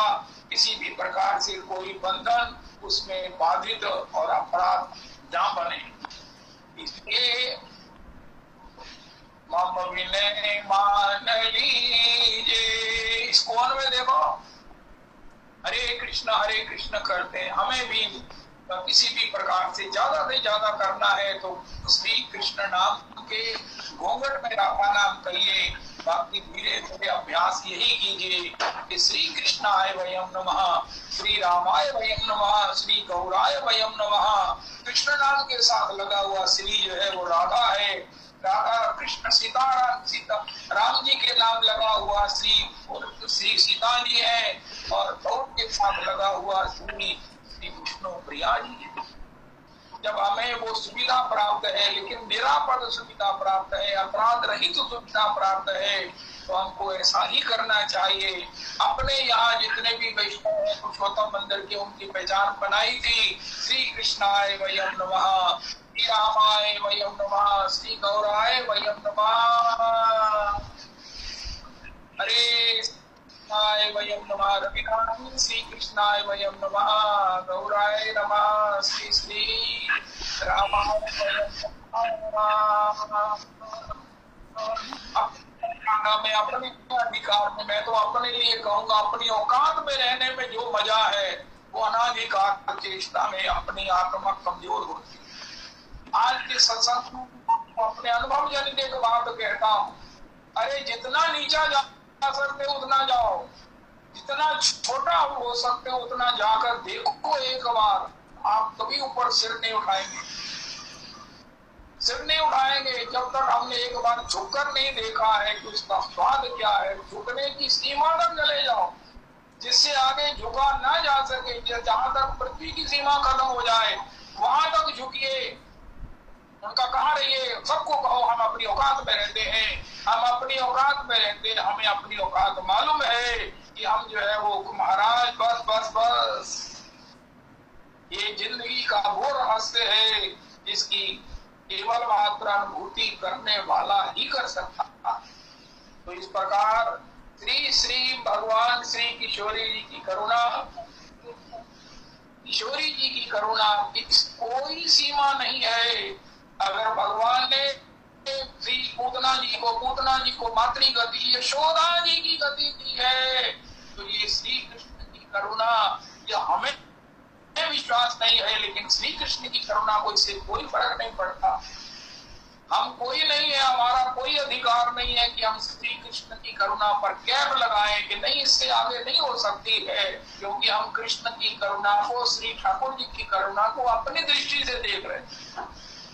किसी भी प्रकार से कोई बंधन उसमें बाधित और अपराध ना बने। इसलिए मम विनय मान लीजे, इस कोण में देखो, हरे कृष्ण करते हैं। हमें भी किसी भी प्रकार से ज्यादा करना है तो श्री कृष्ण नाम के घूंघट में राधा नाम कहिए। बाकी धीरे धीरे अभ्यास यही कीजिए कि श्री कृष्णाय वयम नमः, श्री रामाय वयम नमः, श्री गौराय वयम नमः। कृष्ण नाम के साथ लगा हुआ श्री जो है वो राधा है। राधा कृष्ण राम जी के नाम लगा हुआ श्री सीता जी है। और गौर के साथ लगा हुआ श्री विष्णु प्रिया जी है। जब हमें वो सुविधा प्राप्त है, लेकिन निरापद सुविधा प्राप्त है, अपराध रहित सुविधा प्राप्त है, तो हमको ऐसा ही करना चाहिए। अपने यहाँ जितने भी वैष्णव हैं पुरुषोत्तम मंदिर के, उनकी पहचान बनाई थी। श्री कृष्णाय वयम नमः, श्री रामाय वयम नमः, श्री गौराय वयम नमः, हरे कृष्णाय वयम नमः, रविनाम श्री कृष्णाय वयम नमः, गौराय नमः, श्री श्री रामाय वयम नमः। मैं अपने अधिकार में, मैं तो अपने लिए कहूंगा, अपनी औकात में रहने में जो मजा है वो अनाधिकार चेष्टा में अपनी आत्मा कमजोर होती है। आज के सत्संग को अपने अनुभव जनित एक बात कहता हूँ, अरे जितना नीचा जा सकते हो उतना जाओ, जितना छोटा हो सकते हो उतना जाकर देखो एक बार। आप कभी ऊपर सिर नहीं उठाएंगे जब तक हमने एक बार झुककर नहीं देखा है कि उसका स्वाद क्या है। झुकने की सीमा तक चले जाओ, जिससे आगे झुका ना जा सके। जहां तक पृथ्वी की सीमा खत्म हो जाए वहां तक झुकिए। उनका कहा रहिए, सबको कहो हम अपनी औकात में रहते हैं, हम अपनी औकात में रहते हैं। हमें अपनी औकात मालूम है कि हम जो है वो महाराज बस ये जिंदगी का वो रहस्य है जिसकी केवल मात्र अनुभूति करने वाला ही कर सकता। तो इस प्रकार श्री भगवान श्री किशोरी जी की करुणा, किशोरी जी की करुणा की कोई सीमा नहीं है। अगर भगवान ने श्री पूतना जी को मातृ गति यशोदा जी की गति दी है, तो ये श्री कृष्ण की करुणा, ये हमें विश्वास नहीं है, लेकिन श्री कृष्ण की करुणा को इससे कोई फर्क नहीं पड़ता। हम कोई नहीं है, हमारा कोई अधिकार नहीं है कि हम श्री कृष्ण की करुणा पर कैप लगाएं कि नहीं, इससे आगे नहीं हो सकती है, क्योंकि हम कृष्ण की करुणा को, श्री ठाकुर जी की करुणा को अपनी दृष्टि से देख रहे हैं।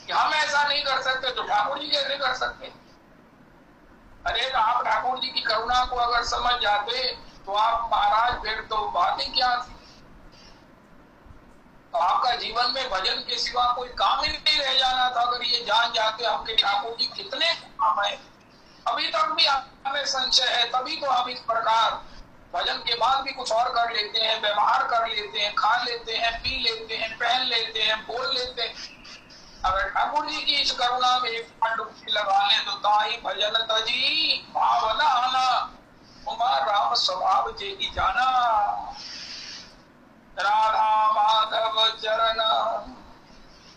कि हम ऐसा नहीं कर सकते तो ठाकुर जी कैसे कर सकते? अरे आप ठाकुर जी की करुणा को अगर समझ जाते तो आप महाराज फिर तो बात ही क्या थी। तो आपका जीवन में भजन के सिवा कोई काम ही नहीं रह जाना था अगर ये जान जाते आपके ठाकुर जी कितने काम है। अभी तक भी हमें संशय है, तभी तो हम इस प्रकार भजन के बाद भी कुछ और कर लेते हैं, व्यवहार कर लेते हैं, खा लेते हैं, पी लेते हैं, पहन लेते हैं, बोल लेते हैं। अगर ठाकुर जी की इस करुणा में एक डुबकी लगा ले तो ताई भजन तजी भावना आना, उमा राम स्वभाव जे की जाना। राधा माधव चरण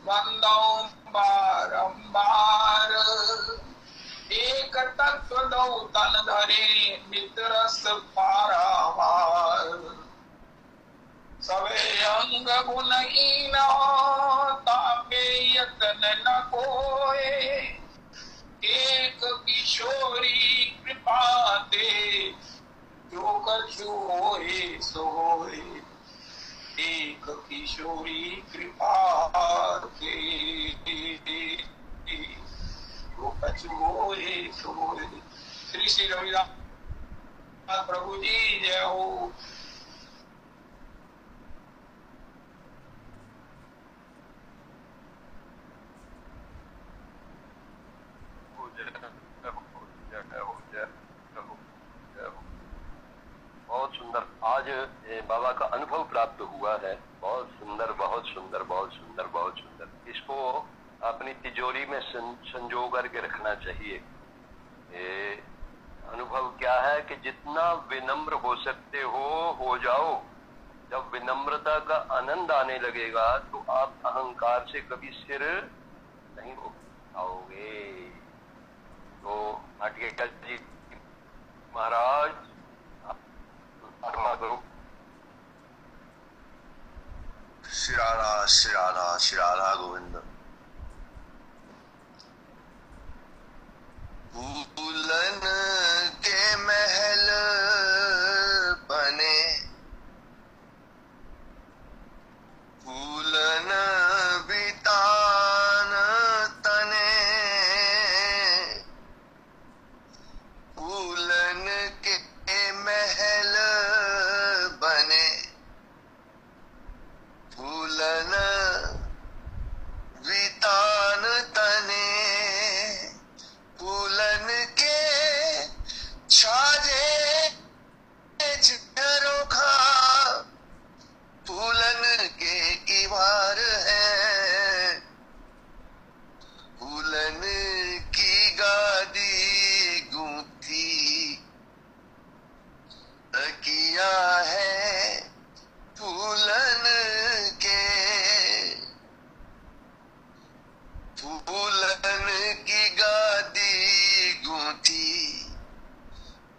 वंदौ बारंबार, एक तत्व दो तन धरे नितरस पारावार। सबे अंग गुणहीन तापे यतन न कोय, एक किशोरी कृपा दे जो कछु होए सो होए। एक किशोरी कृपा दे जो श्री श्री रविदास प्रभु जी जय हो। बहुत सुंदर आज बाबा का अनुभव प्राप्त हुआ है। बहुत सुंदर, बहुत सुंदर, बहुत सुंदर, बहुत सुंदर। इसको अपनी तिजोरी में संजो करके रखना चाहिए। ये अनुभव क्या है कि जितना विनम्र हो सकते हो जाओ। जब विनम्रता का आनंद आने लगेगा तो आप अहंकार से कभी सिर नहीं उठाओगे। तो भाटिया जी महाराज करो। श्री राधा श्री राधा श्री राधा गोविंद। फूलन के महल बने, फूलन बितान तने, फूलन के महल बने, फूलन बितान तने, फूलन के छाजे झरोखा, फूलन के किवार है, फूलन की गादी गूंथी तकिया है फूलन के, फूलन की गादी गूंथी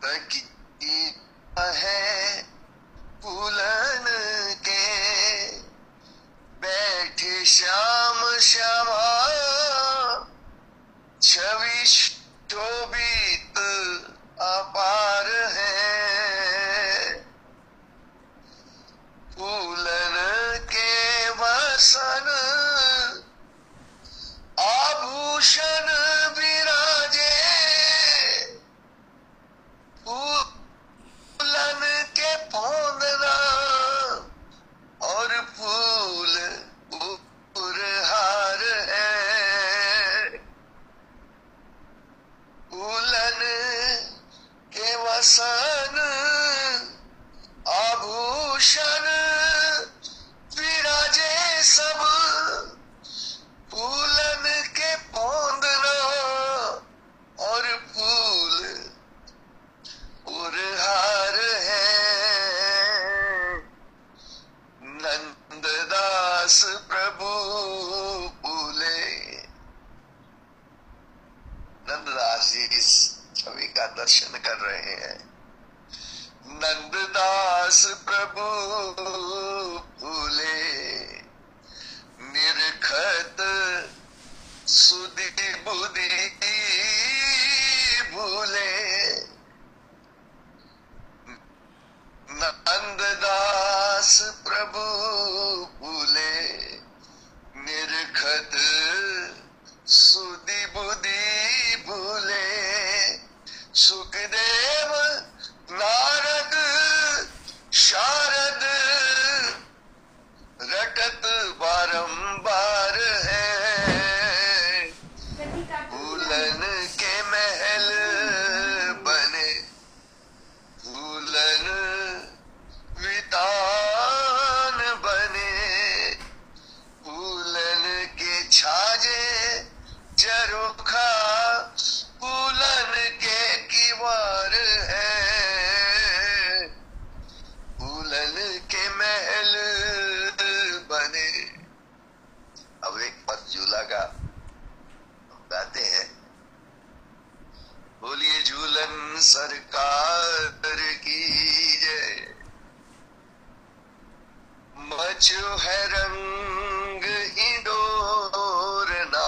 तकिया है फूलन के, बैठे श्याम श्यामा छवि शोभित अपार है, फूलन के वसन आभूषण विराजे, फूलन के पौंदना और फूल उपहार है, फूलन के वसन आभूषण विराजे सब, फूलन के पौंदना और फूल उरहार है, नंददास प्रभु फूले। नंददास जी इस छवि का दर्शन कर रहे हैं। नंददास प्रभु फूले, निरखत सुधि बुद्धि भूले, नंददास प्रभु फूले, निरखत सुधि बुद्धि भूले, सुखदेव नारद शारद रटत बारंबार है, फूलन के महल बने, फूलन वितान बने, फूलन के छाजे झरोखा, फूलन के किवार है, फूलन के महल बने। अब एक पद झूला का गाते हैं। बोलिए झूलन सरकार की जय, मचो है रंग इंडोरना,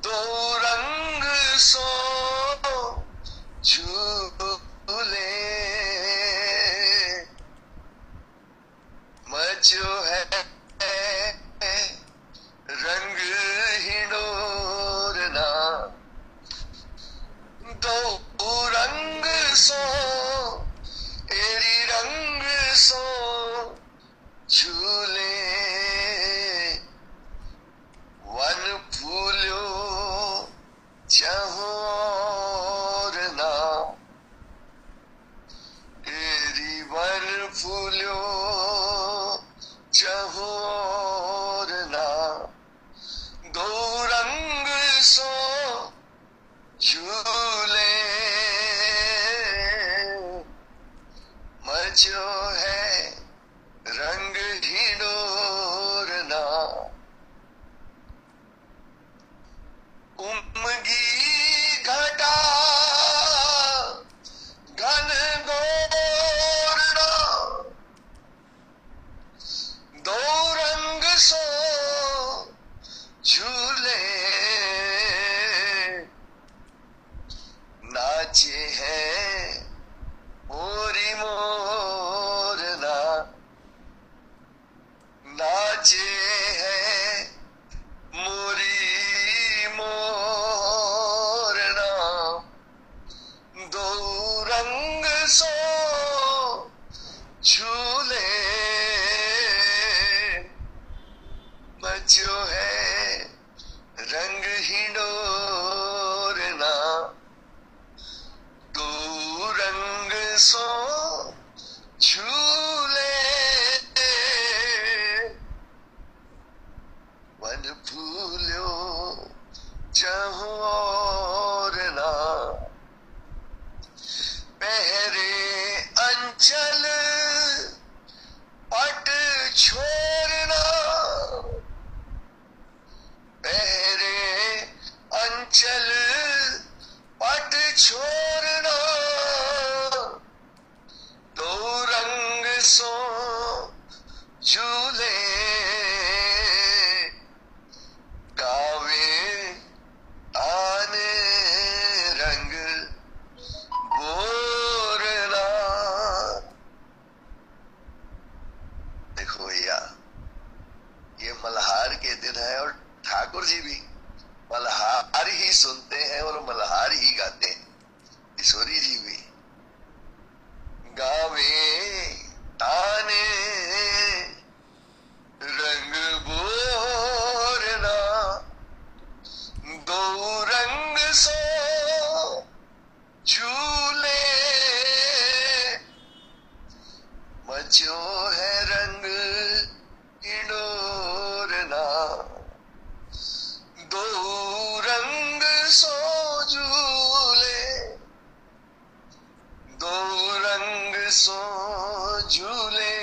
दो रंग सो झूले, मचो है रंग ही सो एरी रंग सो झूले वन फूलो चहोर ना एरी वन फूलो चहोर ना दो रंग सो झूले मचो है रंग हिडोरना उमगी घटा घन गोरना दो रंग सो झूले नाचे हैं मोरी मोरना नाचे हैं मोरी मोरना दो रंग सो झूले बच्चों है रंग हिडोरना दो रंग सो झूले वन फूलो चहोरना पहरे अंचल पट छोड़ना पहरे अंचल पट छोड़ना दो रंग सो झूले गावे आने रंग बोरना। देखो भैया ये मल्हार के दिन है और ठाकुर जी भी मल्हार ही सुनते हैं और मल्हार ही गाते हैं। किशोरी जी भी गावे ताने रंग बोरना दो रंग सो झूले मचो है रंग हिडोरना दो रंग सो झूले दो रंग सो झूले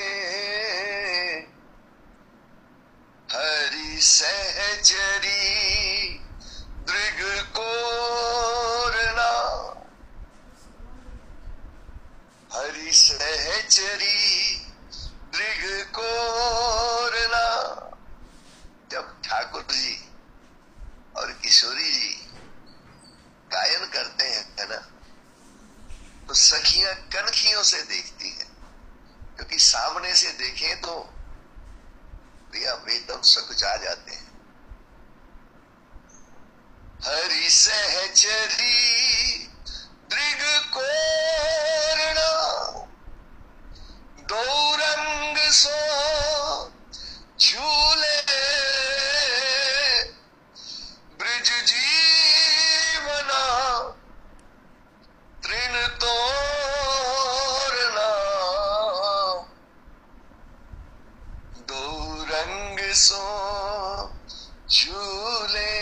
हरि सहचरी दृग कोरना हरि सहचरी दृग कोरना। जब ठाकुर जी और किशोरी जी गायन करते हैं है ना, तो सखियां कनखियों से देखती हैं, क्योंकि सामने से देखें तो भैया बेदम सकुचा जाते हैं। हरि सहचरी दृग कोरना दो रंग सो झूले ब्रिज जीवना तृण तोरना दो रंग सो झूले।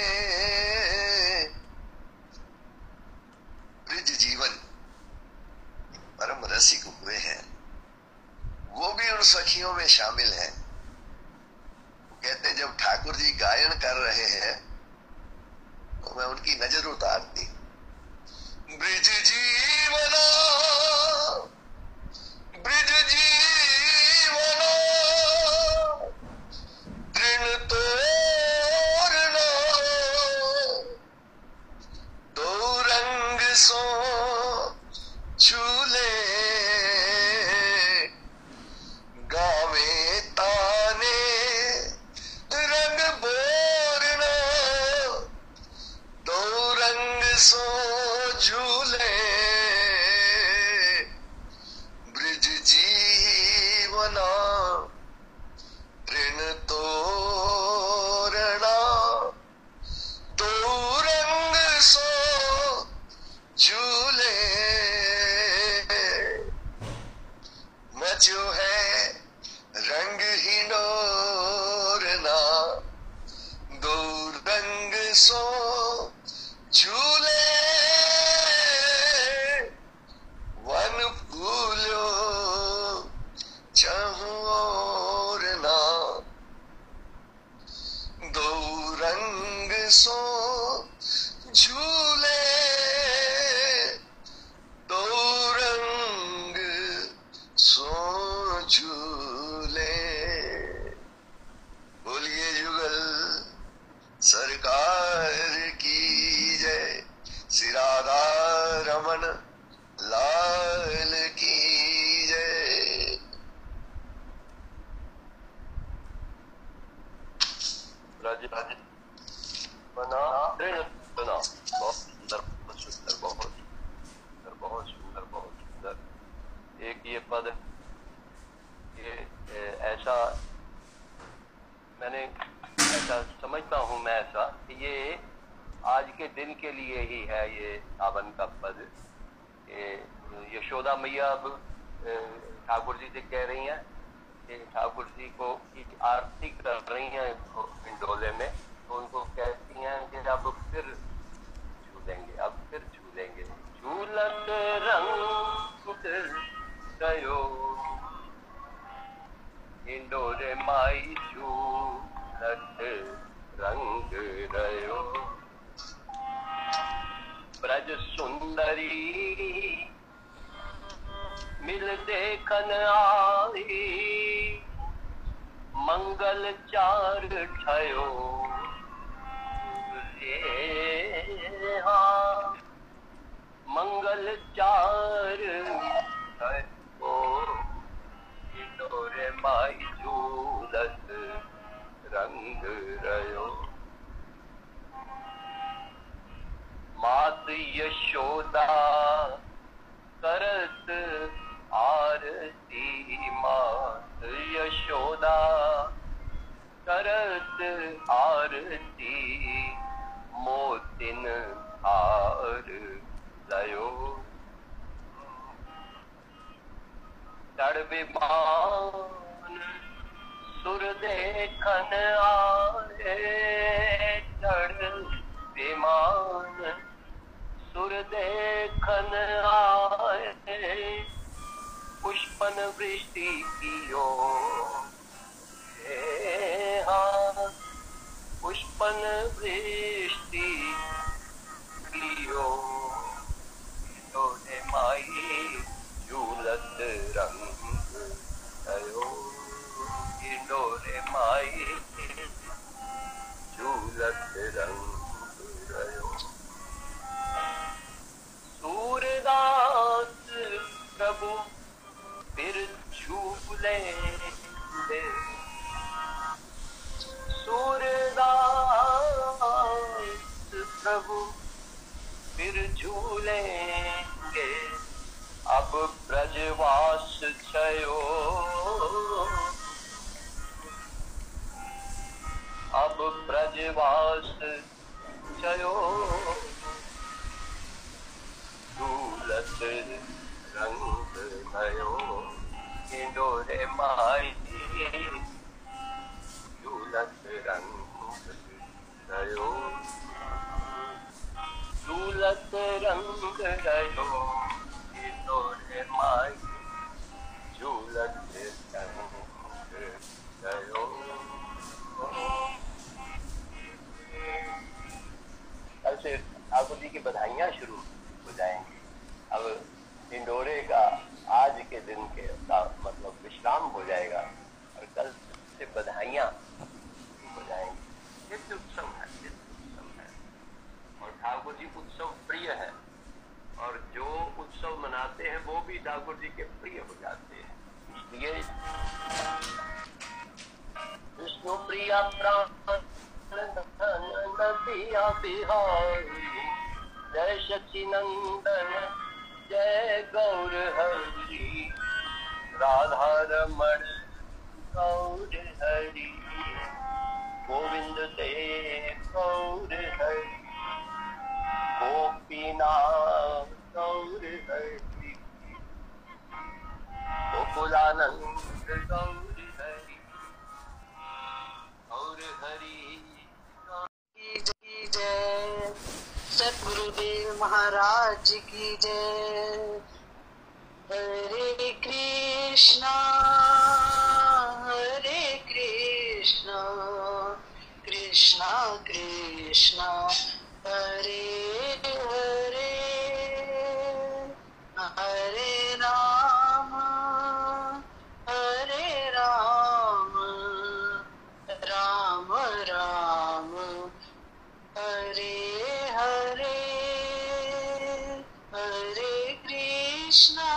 ब्रिज जीवन परम रसिक हुए हैं, वो भी उन सखियों में शामिल हैं। कहते जब ठाकुर जी गायन कर रहे हैं तो मैं उनकी नजर उतारती। ब्रिज जीवना ब्रिज जीवना तृण तोरना दो रंग सो झूले गावे ताने रंग बोरना दो रंग सो झूले राज बना दृढ़ बना। बहुत सुंदर, बहुत सुंदर, बहुत सुंदर, बहुत सुंदर, बहुत सुंदर। एक ये पद, ये ऐसा मैंने ऐसा समझता हूँ मैं ऐसा कि ये आज के दिन के लिए ही है ये सावन का पद। ये यशोदा मैया अब ठाकुर जी से कह रही हैं कि ठाकुर जी को की आरती कर रही हैं इंडोले में, तो उनको कहती हैं कि अब फिर छू लेंगे, अब फिर छू लेंगे। झूलत रंग गयो इंडोरे माई झूलत रंग रयो। ब्रज सुंदरी मिल देखन आई, मंगल चार ठयो हाँ, मंगल चार ठयो इंडोरे माई झूलत रंग रयो। मात यशोदा करत आरती, मात यशोदा करत आरती, मोतिन हार लयो। चढ़ विमान सुर देखन आए, चढ़ विमान सुर देखन आए, पुष्पन वृष्टि कियो हाँ, पुष्पन वृष्टि कियो इंडोरे माई झूलत रंग गयो। इंडोरे माई झूलत रंग गयो। सूरदास प्रभु फिर झूले, सूरदास प्रभु फिर झूलेंगे, अब ब्रजवास छयो, अब ब्रजवास छयो। झूलत रंग भयो इंडोरे माई झूलत रंग भयो, झूलत रंग भयो इंडोरे माई झूलत रंग भयो। कल से ठाकुर जी की बधाइयाँ शुरू हो जाएंगी। अब इंडोरे का आज के दिन के मतलब विश्राम हो जाएगा और कल से बधाइयाँ हो जाएंगी। नित्य उत्सव है, नित्य उत्सव है और ठाकुर जी उत्सव प्रिय है और जो उत्सव मनाते हैं वो भी ठाकुर जी के प्रिय हो जाते हैं। इसलिए विष्णु प्रिया प्राण नदिया बिहारी, जय सचिनंदन जय गौर हरि, राधा रमण गौर हरि, गोविंद देव गौर हरि, गोपीनाथ गौर हरि, गोकुलानंद गौर हरि, गौर हरि की जय। सतगुरुदेव महाराज की जय। हरे कृष्णा कृष्णा कृष्णा हरे हरे, हरे राम राम राम हरे हरे, हरे कृष्णा